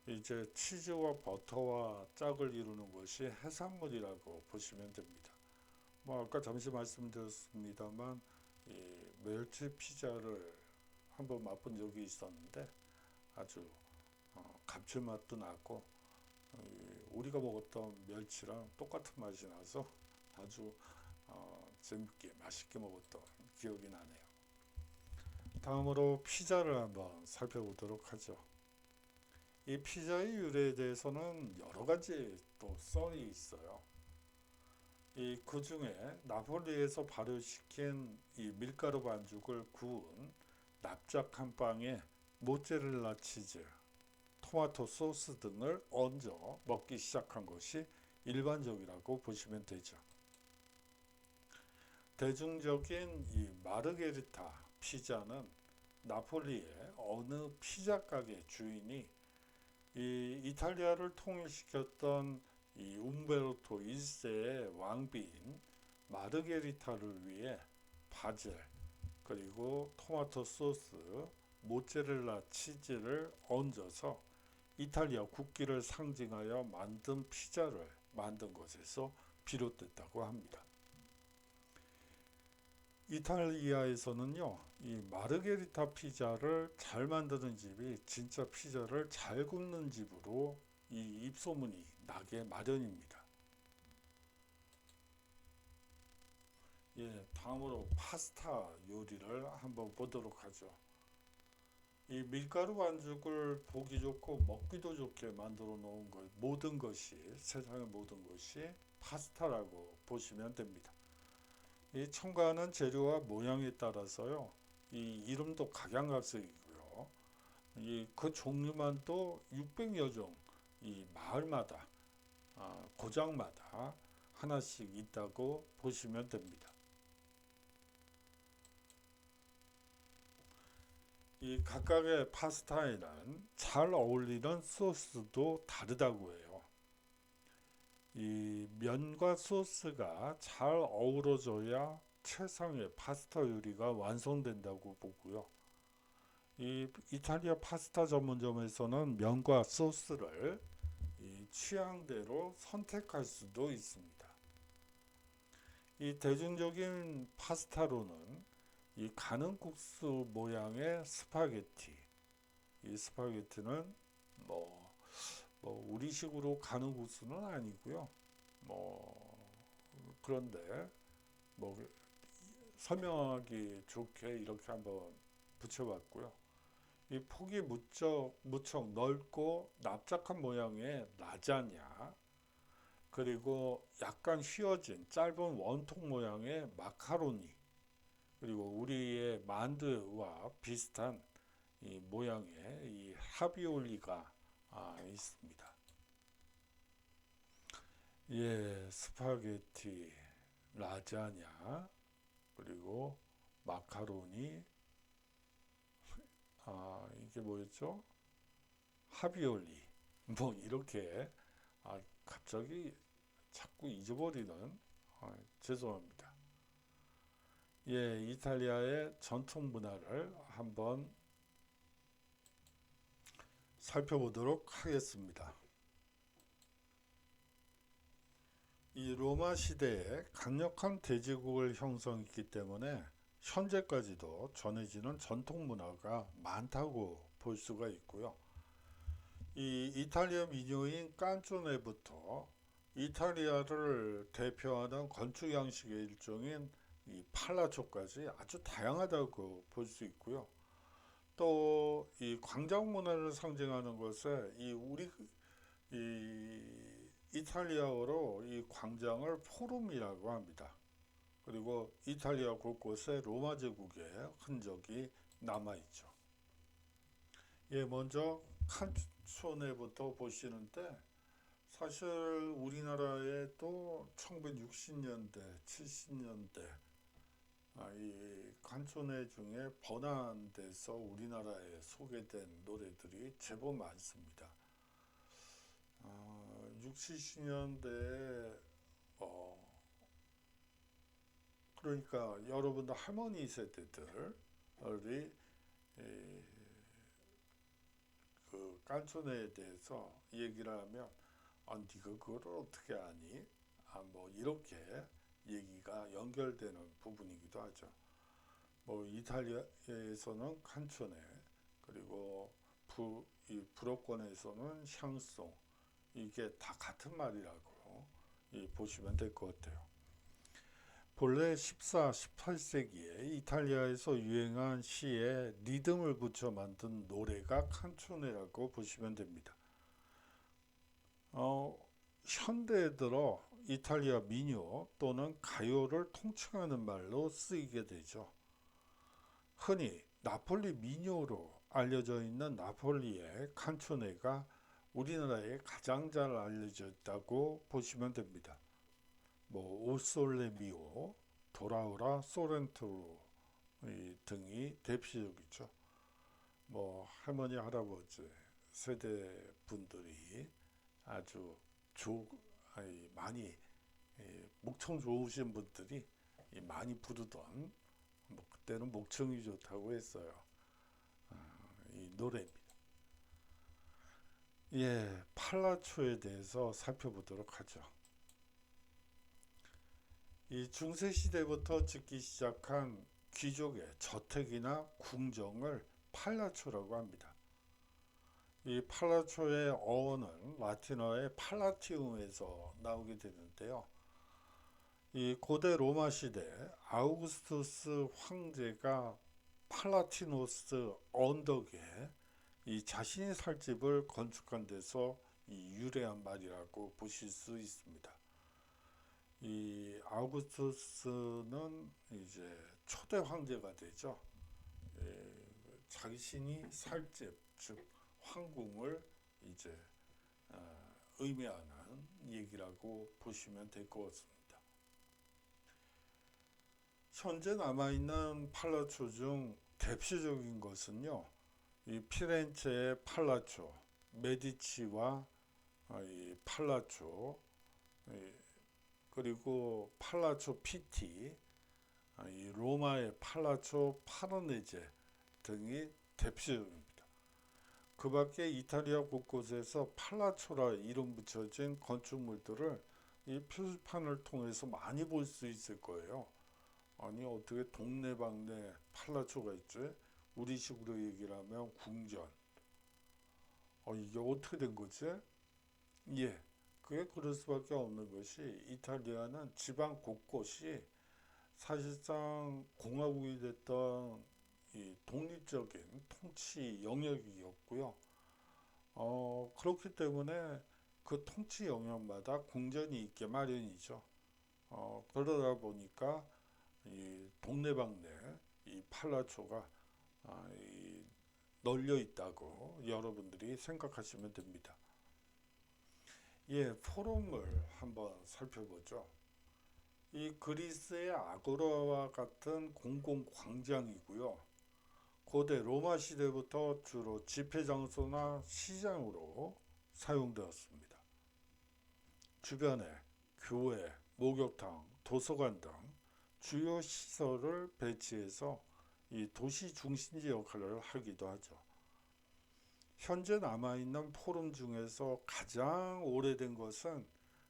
이제 치즈와 버터와 짝을 이루는 것이 해산물이라고 보시면 됩니다. 뭐 아까 잠시 말씀드렸습니다만 이 멸치 피자를 한번 맛본 적이 있었는데 아주 감칠맛도 나고 우리가 먹었던 멸치랑 똑같은 맛이 나서 아주 재밌게 맛있게 먹었던 기억이 나네요. 다음으로 피자를 한번 살펴보도록 하죠. 이 피자의 유래에 대해서는 여러 가지 또 썰이 있어요. 그 중에 나폴리에서 발효시킨 이 밀가루 반죽을 구운 납작한 빵에 모짜렐라 치즈, 토마토 소스 등을 얹어 먹기 시작한 것이 일반적이라고 보시면 되죠. 대중적인 이 마르게리타 피자는 나폴리의 어느 피자 가게 주인이 이 이탈리아를 통일시켰던 이 움베르토 1세의 왕비인 마르게리타를 위해 바질 그리고 토마토 소스, 모짜렐라 치즈를 얹어서 이탈리아 국기를 상징하여 만든 피자를 만든 것에서 비롯됐다고 합니다. 이탈리아에서는요, 이 마르게리타 피자를 잘 만드는 집이 진짜 피자를 잘 굽는 집으로 이 입소문이 나게 마련입니다. 예, 다음으로 파스타 요리를 한번 보도록 하죠. 이 밀가루 반죽을 보기 좋고 먹기도 좋게 만들어 놓은 것, 모든 것이, 세상의 모든 것이 파스타라고 보시면 됩니다. 이 첨가하는 재료와 모양에 따라서요, 이 이름도 각양각색이고요. 그 종류만 또 600여 종, 이 마을마다, 고장마다 하나씩 있다고 보시면 됩니다. 이 각각의 파스타에는 잘 어울리는 소스도 다르다고 해요. 이 면과 소스가 잘 어우러져야 최상의 파스타 요리가 완성된다고 보고요. 이 이탈리아 파스타 전문점에서는 면과 소스를 이 취향대로 선택할 수도 있습니다. 이 대중적인 파스타로는 이 가는 국수 모양의 스파게티, 이 스파게티는 뭐, 우리식으로 가는 국수는 아니고요. 뭐 그런데 뭐 설명하기 좋게 이렇게 한번 붙여봤고요. 이 폭이 무척 넓고 납작한 모양의 라자냐, 그리고 약간 휘어진 짧은 원통 모양의 마카로니, 그리고 우리의 만두와 비슷한 이 모양의 이 하비올리가 있습니다. 예, 스파게티, 라자냐, 그리고 마카로니, 이게 뭐였죠? 하비올리. 뭐 이렇게 갑자기 자꾸 잊어버리는 죄송합니다. 예, 이탈리아의 전통 문화를 한번 살펴보도록 하겠습니다. 이 로마 시대에 강력한 대제국을 형성했기 때문에 현재까지도 전해지는 전통 문화가 많다고 볼 수가 있고요. 이 이탈리아 민요인 깐조네부터 이탈리아를 대표하는 건축 양식의 일종인 이 팔라초까지 아주 다양하다고 볼 수 있고요. 또 이 광장 문화를 상징하는 것에 이 이탈리아어로 이 광장을 포rum이라고 합니다. 그리고 이탈리아 곳곳에 로마 제국의 흔적이 남아 있죠. 예, 먼저 칸초네부터 보시는데 사실 우리나라에도 1960년대, 70년대 이 칸초네 중에 번안돼서 우리나라에 소개된 노래들이 제법 많습니다. 60, 70년대에 그러니까 여러분들 할머니 세대들이 그 깐초네에 대해서 얘기를 하면 네가 그걸 어떻게 아니? 뭐 이렇게 얘기가 연결되는 부분이기도 하죠. 뭐 이탈리아에서는 칸초네, 그리고 이 불어권에서는 샹송, 이게 다 같은 말이라고 보시면 될 것 같아요. 본래 14, 18세기에 이탈리아에서 유행한 시에 리듬을 붙여 만든 노래가 칸초네라고 보시면 됩니다. 현대에 들어 이탈리아 민요 또는 가요를 통칭하는 말로 쓰이게 되죠. 흔히 나폴리 민요로 알려져 있는 나폴리의 칸초네가 우리나라에 가장 잘 알려져 있다고 보시면 됩니다. 뭐 오솔레미오, 도라우라 소렌토 등이 대표적이죠. 뭐 할머니 할아버지 세대 분들이 아주 많이 목청 좋으신 분들이 많이 부르던 뭐 그때는 목청이 좋다고 했어요. 이 노래입니다. 예, 팔라초에 대해서 살펴보도록 하죠. 이 중세 시대부터 짓기 시작한 귀족의 저택이나 궁정을 팔라초라고 합니다. 이 팔라초의 어원은 라틴어의 팔라티움에서 나오게 되는데요. 이 고대 로마 시대 아우구스투스 황제가 팔라티노스 언덕에 이 자신이 살 집을 건축한 데서 이 유래한 말이라고 보실 수 있습니다. 이 아우구스투스는 이제 초대 황제가 되죠. 자신이 살 집, 즉 황궁을 이제 의미하는 얘기라고 보시면 될 것 같습니다. 현재 남아있는 팔라초 중 대표적인 것은요, 이 피렌체의 팔라초, 메디치와 이 팔라초, 그리고 팔라초 피티, 이 로마의 팔라초 파르네제 등이 대표적입니다. 그 밖에 이탈리아 곳곳에서 팔라초라 이름 붙여진 건축물들을 이 표지판을 통해서 많이 볼 수 있을 거예요. 아니 어떻게 동네방네 팔라초가 있지? 우리식으로 얘기를 하면 궁전. 이게 어떻게 된 거지? 예, 그게 그럴 수밖에 없는 것이 이탈리아는 지방 곳곳이 사실상 공화국이 됐던 이 독립적인 통치 영역이었고요. 그렇기 때문에 그 통치 영역마다 궁전이 있게 마련이죠. 그러다 보니까 이 동네방네 이 팔라초가 이 널려 있다고 여러분들이 생각하시면 됩니다. 예, 포럼을 한번 살펴보죠. 이 그리스의 아고라와 같은 공공 광장이고요. 고대 로마 시대부터 주로 집회 장소나 시장으로 사용되었습니다. 주변에 교회, 목욕탕, 도서관 등 주요 시설을 배치해서 이 도시 중심지 역할을 하기도 하죠. 현재 남아있는 포럼 중에서 가장 오래된 것은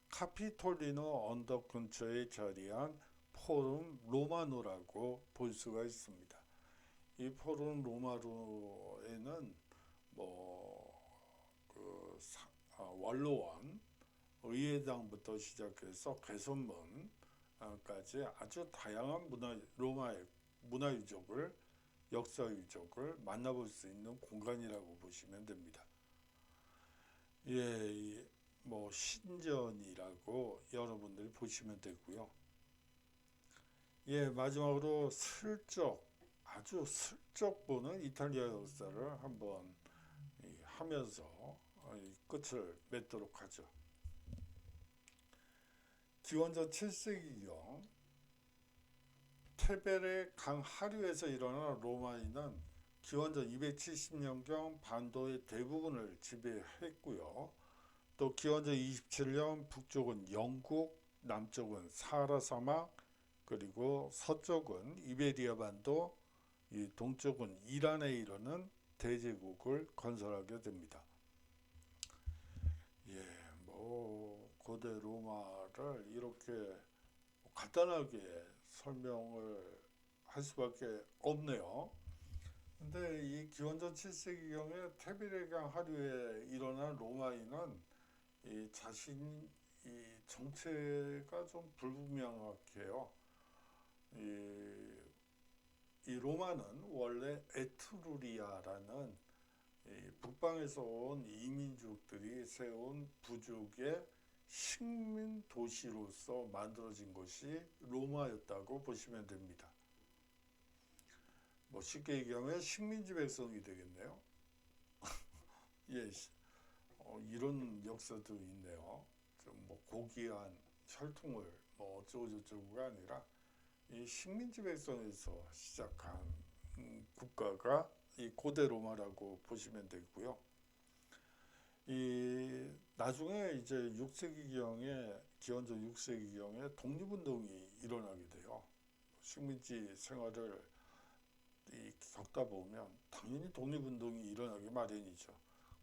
카피톨리노 언덕 근처에 자리한 포rum 로마노라고 볼 수가 있습니다. 이 포rum 로마노에는 원로원, 의회당부터 시작해서 개선문까지 아주 다양한 로마의 문화유적을 역사 유적을 만나볼 수 있는 공간이라고 보시면 됩니다. 예, 신전이라고 여러분들이 보시면 되고요. 예, 마지막으로 아주 슬쩍 보는 이탈리아 역사를 한번 하면서 끝을 맺도록 하죠. 기원전 7세기경 테베레 강 하류에서 일어난 로마인은 기원전 270년경 반도의 대부분을 지배했고요. 또 기원전 27년 북쪽은 영국, 남쪽은 사하라 사막, 그리고 서쪽은 이베리아 반도, 이 동쪽은 이란에 이르는 대제국을 건설하게 됩니다. 예, 고대 로마를 이렇게 간단하게 설명을 할 수밖에 없네요. 근데 이 기원전 7세기경에 테베레강 하류에 일어난 로마인은 이 자신 이 정체가 좀 불분명해요. 이 로마는 원래 에트루리아라는 북방에서 온 이민족들이 세운 부족의 식민 도시로서 만들어진 것이 로마였다고 보시면 됩니다. 쉽게 얘기하면 식민지 백성이 되겠네요. 예, 이런 역사도 있네요. 좀 고귀한 혈통을 어쩌고저쩌고가 아니라 이 식민지 백성에서 시작한 국가가 이 고대 로마라고 보시면 되고요. 이 나중에 이제 6세기경에 기원전 6세기경에 독립운동이 일어나게 돼요. 식민지 생활을 겪다 보면 당연히 독립운동이 일어나기 마련이죠.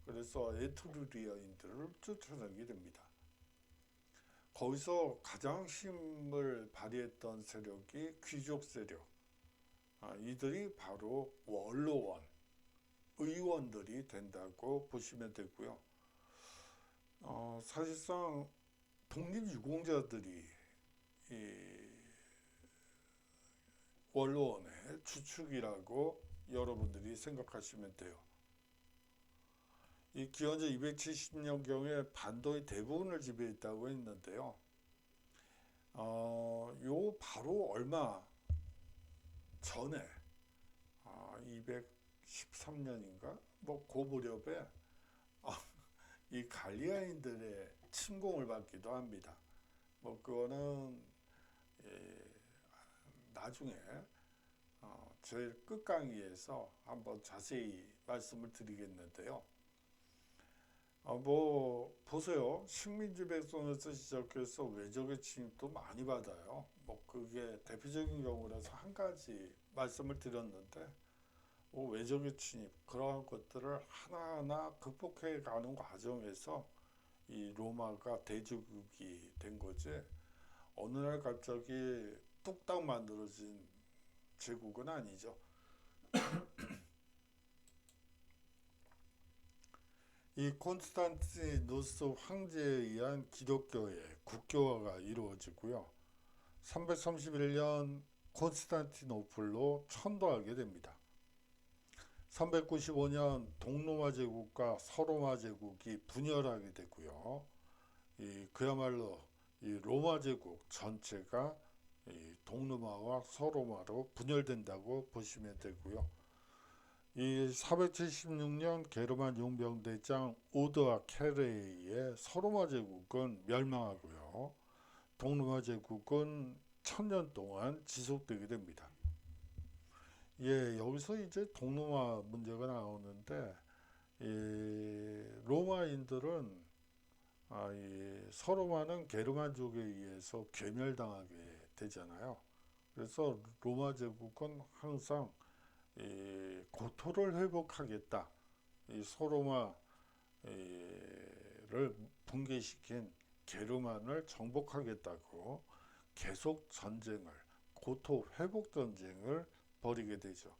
그래서 에트루리아인들을 쫓아내게 됩니다. 거기서 가장 힘을 발휘했던 세력이 귀족 세력. 이들이 바로 원로원, 의원들이 된다고 보시면 되고요. 사실상 독립유공자들이 이 원로원의 주축이라고 여러분들이 생각하시면 돼요. 이 기원전 270년경에 반도의 대부분을 지배했다고 했는데요. 요 바로 얼마 전에 213년인가 그 무렵에 이 갈리아인들의 침공을 받기도 합니다. 그거는 나중에 제일 끝강의에서 한번 자세히 말씀을 드리겠는데요. 보세요. 식민지 백성에서 시작해서 외적의 침입도 많이 받아요. 그게 대표적인 경우라서 한 가지 말씀을 드렸는데, 외적의 침입 그러한 것들을 하나하나 극복해 가는 과정에서 이 로마가 대제국이 된 거지 어느 날 갑자기 뚝딱 만들어진 제국은 아니죠. 이 콘스탄티누스 황제에 의한 기독교의 국교화가 이루어지고요. 331년 콘스탄티노플로 천도하게 됩니다. 395년 동로마 제국과 서로마 제국이 분열하게 되고요. 그야말로 이 로마 제국 전체가 이 동로마와 서로마로 분열된다고 보시면 되고요. 이 476년 게르만 용병대장 오드와 케레이의 서로마 제국은 멸망하고요. 동로마 제국은 1000년 동안 지속되게 됩니다. 여기서 이제 동로마 문제가 나오는데 로마인들은 이 서로마는 게르만족에 의해서 괴멸당하게 되잖아요. 그래서 로마 제국은 항상 고토를 회복하겠다. 이 소로마를 붕괴시킨 게르만을 정복하겠다고 계속 전쟁을 고토 회복 전쟁을 벌이게 되죠.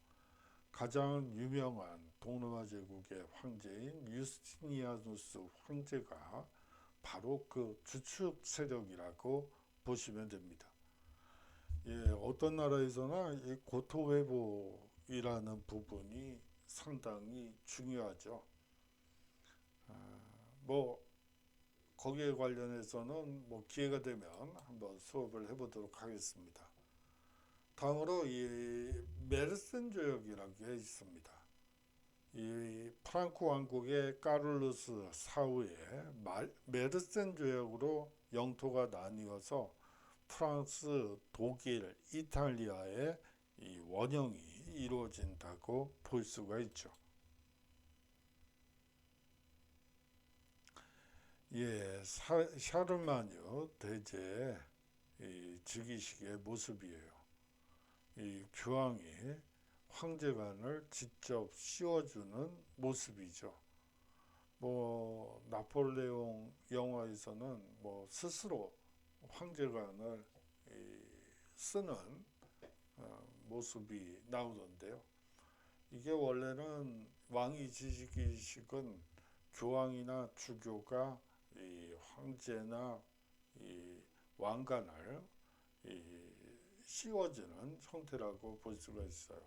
가장 유명한 동로마 제국의 황제인 유스티니아누스 황제가 바로 그 주축 세력이라고 보시면 됩니다. 어떤 나라에서나 이 고토 회복이라는 부분이 상당히 중요하죠. 뭐 거기에 관련해서는 뭐 기회가 되면 한번 수업을 해보도록 하겠습니다. 다음으로 이 메르센 조약이라는 게 있습니다. 이 프랑크 왕국의 까를루스 사후에 메르센 조약으로 영토가 나뉘어서 프랑스, 독일, 이탈리아의 이 원형이 이루어진다고 볼 수가 있죠. 샤르마뉴 대제의 즉위식의 모습이에요. 이 교황이 황제관을 직접 씌워주는 모습이죠. 뭐 나폴레옹 영화에서는 뭐 스스로 황제관을 쓰는 모습이 나오던데요. 이게 원래는 왕위 즉위식은 교황이나 주교가 이 황제나 이 왕관을 씌워주는 형태라고 볼 수가 있어요.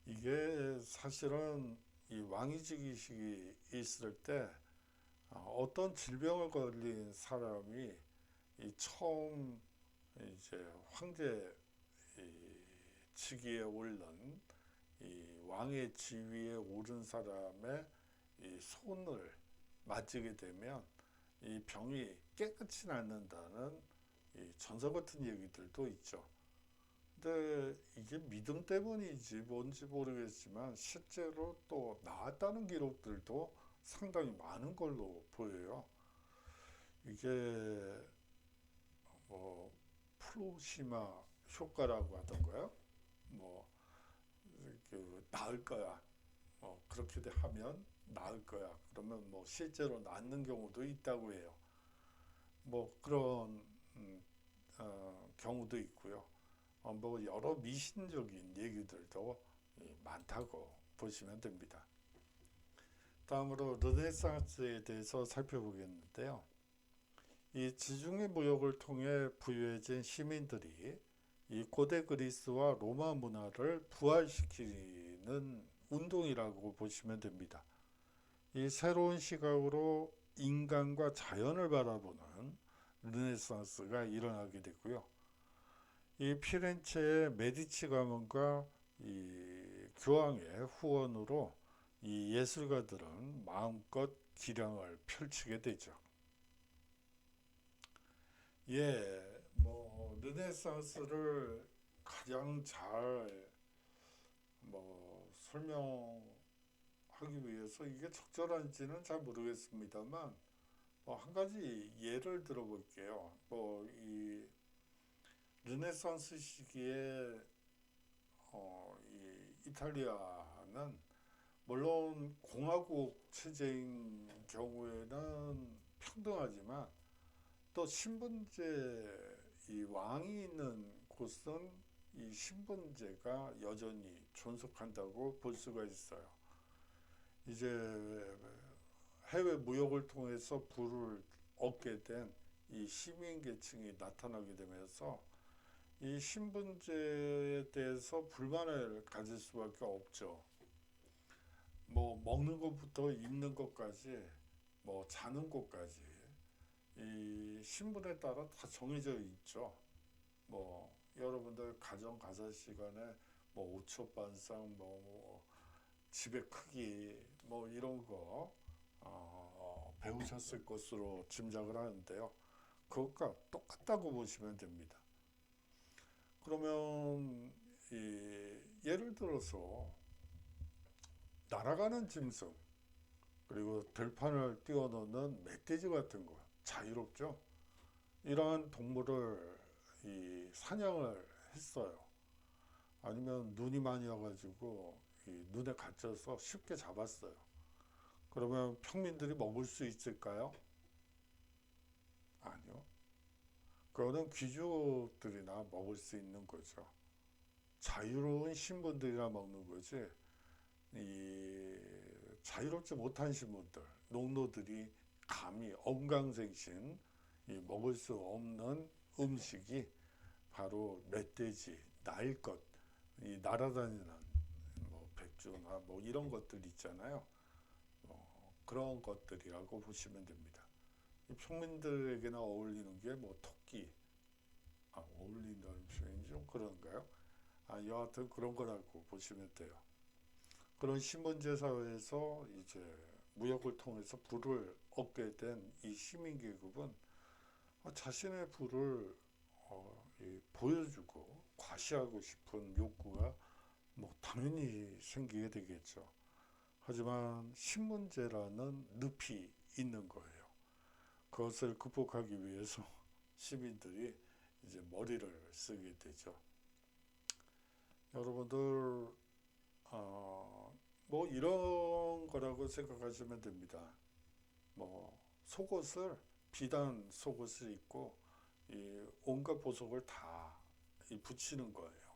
이게 사실은 이 왕위직이식이 있을 때 어떤 질병을 걸린 사람이 처음 이제 황제 즉위에 오른 왕의 지위에 오른 사람의 손을 맞게 되면 이 병이 깨끗이 낫는다는 전설 같은 얘기들도 있죠. 근데 이게 믿음 때문인지 뭔지 모르겠지만 실제로 또 나았다는 기록들도 상당히 많은 걸로 보여요. 이게 뭐 프로시마 효과라고 하던가요? 뭐 나을 거야. 그렇게 하면 나을 거야. 그러면 뭐 실제로 낫는 경우도 있다고 해요. 뭐 그런 경우도 있고요. 뭐 여러 미신적인 얘기들도 많다고 보시면 됩니다. 다음으로 르네상스에 대해서 살펴보겠는데요. 이 지중해 무역을 통해 부유해진 시민들이 이 고대 그리스와 로마 문화를 부활시키는 운동이라고 보시면 됩니다. 이 새로운 시각으로 인간과 자연을 바라보는 르네상스가 일어나게 되고요. 이 피렌체의 메디치 가문과 이 교황의 후원으로 이 예술가들은 마음껏 기량을 펼치게 되죠. 뭐 르네상스를 가장 잘 설명하기 위해서 이게 적절한지는 잘 모르겠습니다만 한 가지 예를 들어볼게요. 이 르네상스 시기에 이 이탈리아는 물론 공화국 체제인 경우에는 평등하지만 또 신분제 이 왕이 있는 곳은 이 신분제가 여전히 존속한다고 볼 수가 있어요. 이제 해외 무역을 통해서 부를 얻게 된 이 시민 계층이 나타나게 되면서 이 신분제에 대해서 불만을 가질 수밖에 없죠. 뭐 먹는 것부터 입는 것까지 뭐 자는 곳까지 이 신분에 따라 다 정해져 있죠. 뭐 여러분들 가정 가사 시간에 뭐 오초 반상 뭐 집의 크기 뭐 이런 거 배우셨을 것으로 짐작을 하는데요. 그것과 똑같다고 보시면 됩니다. 그러면 예를 들어서 날아가는 짐승 그리고 들판을 뛰어넘는 멧돼지 같은 거 자유롭죠. 이러한 동물을 사냥을 했어요. 아니면 눈이 많이 와가지고 눈에 갇혀서 쉽게 잡았어요. 그러면 평민들이 먹을 수 있을까요? 아니요. 그거는 귀족들이나 먹을 수 있는 거죠. 자유로운 신분들이나 먹는 거지. 이 자유롭지 못한 신분들, 농노들이 감히 억강생신 먹을 수 없는 음식이 바로 멧돼지, 날 것, 이 날아다니는 뭐 백조나 뭐 이런 것들 있잖아요. 그런 것들이라고 보시면 됩니다. 이 평민들에게나 어울리는 게 뭐 토끼, 어울린다는 표현이 좀 그런가요? 여하튼 그런 거라고 보시면 돼요. 그런 신분제 사회에서 이제 무역을 통해서 부를 얻게 된 이 시민 계급은 자신의 부를 보여주고 과시하고 싶은 욕구가 뭐 당연히 생기게 되겠죠. 하지만 신분제라는 늪이 있는 거예요. 그것을 극복하기 위해서 시민들이 이제 머리를 쓰게 되죠. 여러분들 뭐 이런 거라고 생각하시면 됩니다. 뭐 속옷을 비단 속옷을 입고 온갖 보석을 다 붙이는 거예요.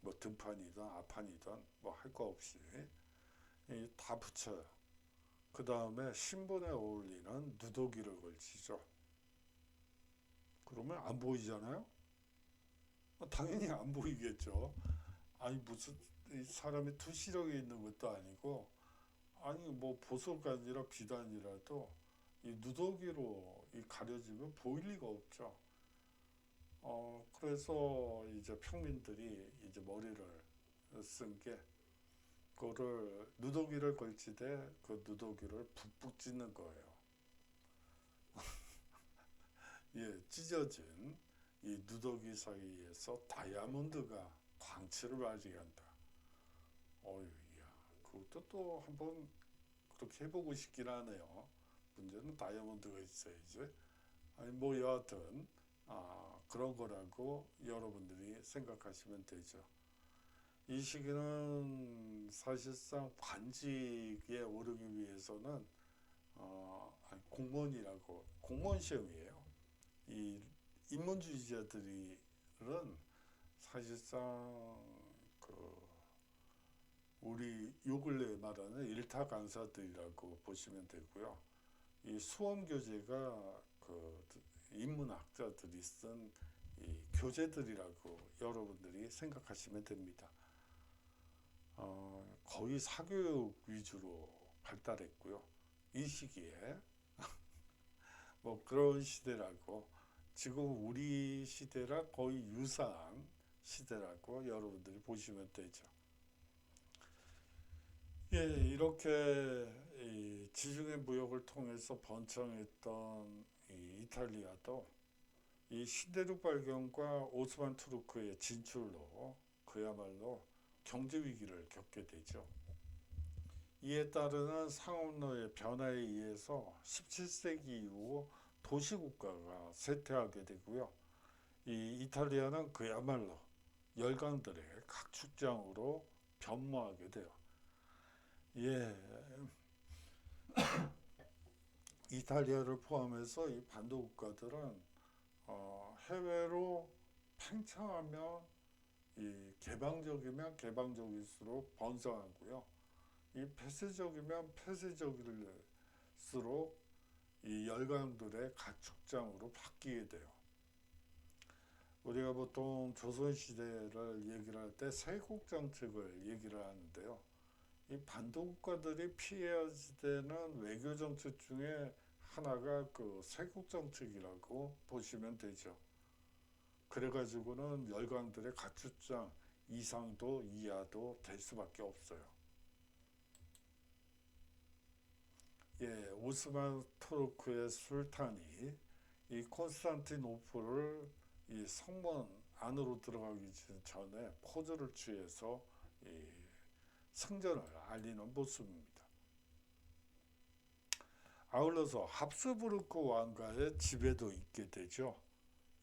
뭐 등판이든 앞판이든 뭐 할 거 없이 다 붙여요. 그 다음에 신분에 어울리는 누더기를 걸치죠. 그러면 안 보이잖아요? 당연히 안 보이겠죠. 아니 무슨 사람이 투시력이 있는 것도 아니고 아니 뭐 보석이 아니라 비단이라도 이 누더기로 가려지면 보일 리가 없죠. 그래서 이제 평민들이 이제 머리를 쓴 게 그거를 누더기를 걸치되 그 누더기를 북북 찢는 거예요. 예, 찢어진 이 누더기 사이에서 다이아몬드가 광채를 발휘한다. 이야, 그것도 또 한번 그렇게 해보고 싶긴 하네요. 문제는 다이아몬드가 있어야지. 아니 뭐 여하튼 그런 거라고 여러분들이 생각하시면 되죠. 이 시기는 사실상 관직에 오르기 위해서는 공무원 시험이에요. 이 인문주의자들은 사실상 우리 요 근래 말하는 일타 강사들이라고 보시면 되고요. 이 수험 교재가 인문학자들이 쓴 이 교재들이라고 여러분들이 생각하시면 됩니다. 거의 사교육 위주로 발달했고요. 이 시기에 뭐 그런 시대라고 지금 우리 시대랑 거의 유사한 시대라고 여러분들이 보시면 되죠. 예, 이렇게 이 지중해 무역을 통해서 번창했던 이 이탈리아도 이 신대륙 발견과 오스만 투르크의 진출로 그야말로 경제 위기를 겪게 되죠. 이에 따르는 상업로의 변화에 의해서 17세기 이후 도시국가가 쇠퇴하게 되고요. 이 이탈리아는 그야말로 열강들의 각축장으로 변모하게 돼요. 예, 이탈리아를 포함해서 이 반도 국가들은 해외로 팽창하면 이 개방적이면 개방적일수록 번성하고요. 이 폐쇄적이면 폐쇄적일수록 이 열강들의 가축장으로 바뀌게 돼요. 우리가 보통 조선시대를 얘기를 할 때 세국정책을 얘기를 하는데요. 이 반도 국가들이 피해야지 되는 외교 정책 중에 하나가 그 세국정책이라고 보시면 되죠. 그래가지고는 열강들의 가축장 이상도 이하도 될 수밖에 없어요. 예, 오스만 투르크의 술탄이 이 콘스탄티노플을 이 성문 안으로 들어가기 전에 포즈를 취해서 이 승전을 알리는 모습입니다. 아울러서 합스부르크 왕가의 지배도 있게 되죠.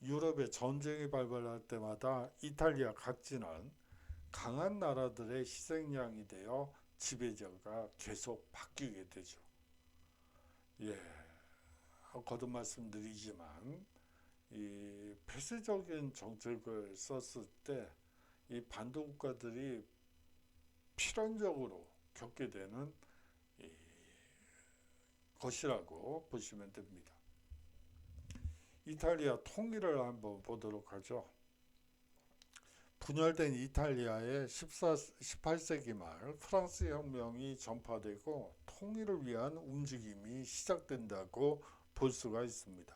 유럽에 전쟁이 발발할 때마다 이탈리아 각지는 강한 나라들의 희생양이 되어 지배자가 계속 바뀌게 되죠. 예, 거듭 말씀드리지만 이 폐쇄적인 정책을 썼을 때 이 반도 국가들이 필연적으로 겪게 되는 이 것이라고 보시면 됩니다. 이탈리아 통일을 한번 보도록 하죠. 분열된 이탈리아의 18세기 말 프랑스 혁명이 전파되고 통일을 위한 움직임이 시작된다고 볼 수가 있습니다.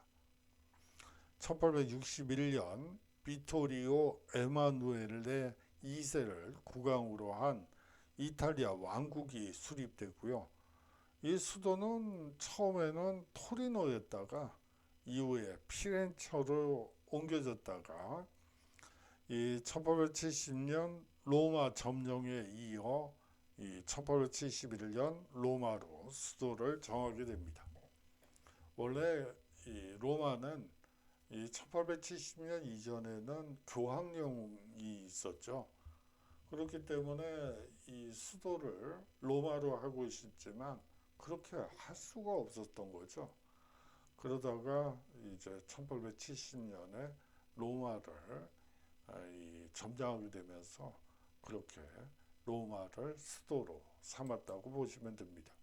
1861년 비토리오 에마누엘레 2세를 국왕으로 한 이탈리아 왕국이 수립되고요. 이 수도는 처음에는 토리노였다가 이후에 피렌체로 옮겨졌다가 이 1870년 로마 점령에 이어 이 1871년 로마로 수도를 정하게 됩니다. 원래 이 로마는 이 1870년 이전에는 교황령이 있었죠. 그렇기 때문에 이 수도를 로마로 하고 싶지만 그렇게 할 수가 없었던 거죠. 그러다가 이제 1870년에 로마를 점령하게 되면서 그렇게 로마를 수도로 삼았다고 보시면 됩니다.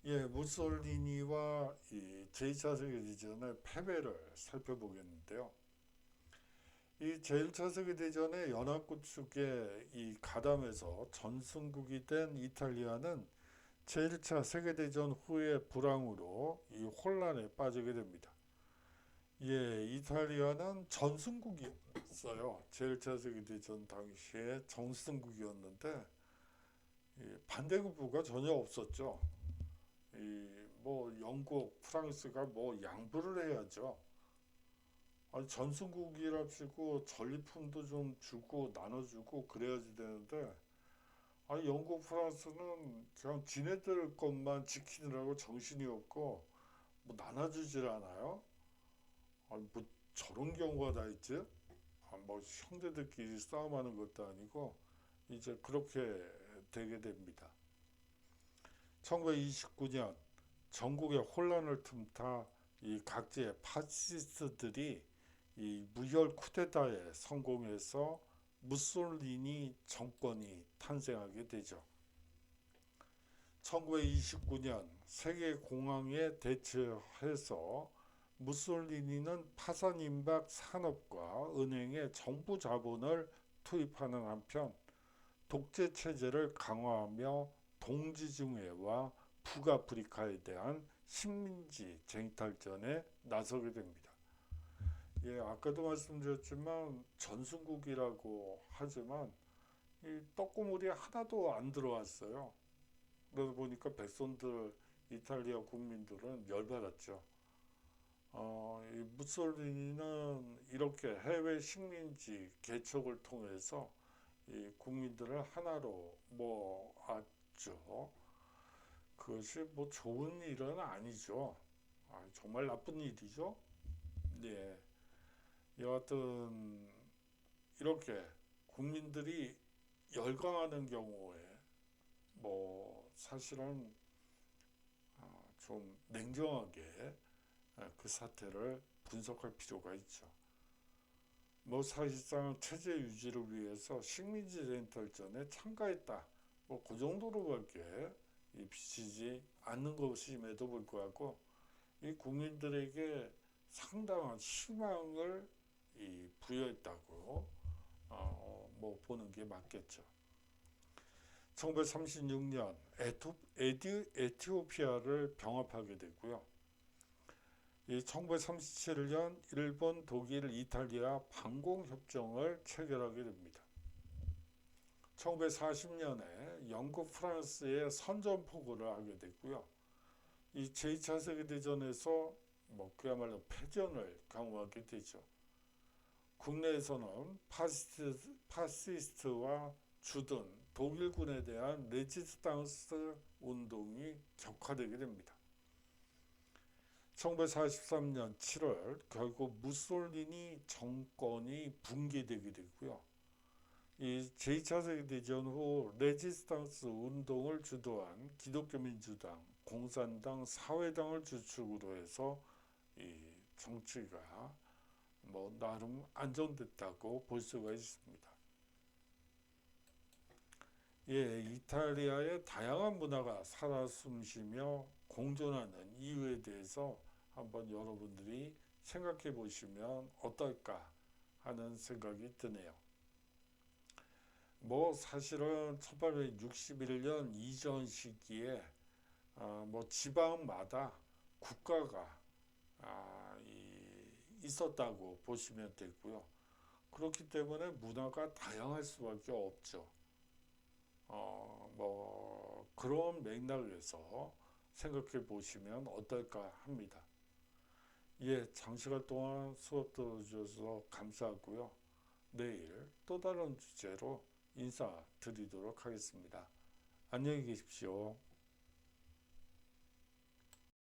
예, 무솔리니와 이 제2차 세계대전의 패배를 살펴보겠는데요. 이 제1차 세계대전의 연합구축에 이 가담해서 전승국이 된 이탈리아는 제1차 세계대전 후의 불황으로 이 혼란에 빠지게 됩니다. 예, 이탈리아는 전승국이었어요. 제1차 세계대전 당시에 전승국이었는데 반대급부가 전혀 없었죠. 뭐 영국, 프랑스가 뭐 양보를 해야죠. 아니, 전승국이랍시고 전리품도 좀 주고 나눠주고 그래야지 되는데 아니, 영국, 프랑스는 그냥 지네들 것만 지키느라고 정신이 없고 뭐 나눠주질 않아요. 아니, 뭐 저런 경우가 다 있지? 뭐 형제들끼리 싸움하는 것도 아니고 이제 그렇게 되게 됩니다. 1929년 전국의 혼란을 틈타 이 각지의 파시스트들이 이 무혈 쿠데타에 성공해서 무솔리니 정권이 탄생하게 되죠. 1929년 세계공황에 대처해서 무솔리니는 파산임박 산업과 은행에 정부 자본을 투입하는 한편 독재 체제를 강화하며 동지중해와 북아프리카에 대한 식민지 쟁탈전에 나서게 됩니다. 예, 아까도 말씀드렸지만 전승국이라고 하지만 이 떡고물이 하나도 안 들어왔어요. 그러다 보니까 백성들, 이탈리아 국민들은 열받았죠. 이 무솔리니는 이렇게 해외 식민지 개척을 통해서 이 국민들을 하나로 모았죠. 그것이 뭐 좋은 일은 아니죠. 정말 나쁜 일이죠. 네. 여하튼 이렇게 국민들이 열광하는 경우에 뭐 사실은 좀 냉정하게 그 사태를 분석할 필요가 있죠. 뭐 사실상 체제 유지를 위해서 식민지 렌탈전에 참가했다. 뭐 그 정도로밖에 비치지 않는 것임에도 불구하고 이 국민들에게 상당한 희망을 부여했다고 뭐 보는 게 맞겠죠. 1936년 에티오피아를 병합하게 되고요. 이 1937년 일본, 독일, 이탈리아 방공협정을 체결하게 됩니다. 1940년에 영국, 프랑스에 선전포고를 하게 되고요. 이 제2차 세계대전에서 뭐 그야말로 패전을 강요하게 되죠. 국내에서는 파시스트와 주둔 독일군에 대한 레지스탕스 운동이 격화되게 됩니다. 1943년 7월 결국 무솔리니 정권이 붕괴되게 되고요. 이 제2차 세계대전 후 레지스탕스 운동을 주도한 기독교민주당, 공산당, 사회당을 주축으로 해서 이 정치가 뭐 나름 안정됐다고 볼 수가 있습니다. 예, 이탈리아의 다양한 문화가 살아 숨쉬며 공존하는 이유에 대해서 한번 여러분들이 생각해 보시면 어떨까 하는 생각이 드네요. 뭐 사실은 1861년 이전 시기에 뭐 지방마다 국가가 있었다고 보시면 되고요. 그렇기 때문에 문화가 다양할 수밖에 없죠. 뭐 그런 맥락에서 생각해 보시면 어떨까 합니다. 예, 장시간 동안 수업 들어주셔서 감사하고요. 내일 또 다른 주제로 인사드리도록 하겠습니다. 안녕히 계십시오.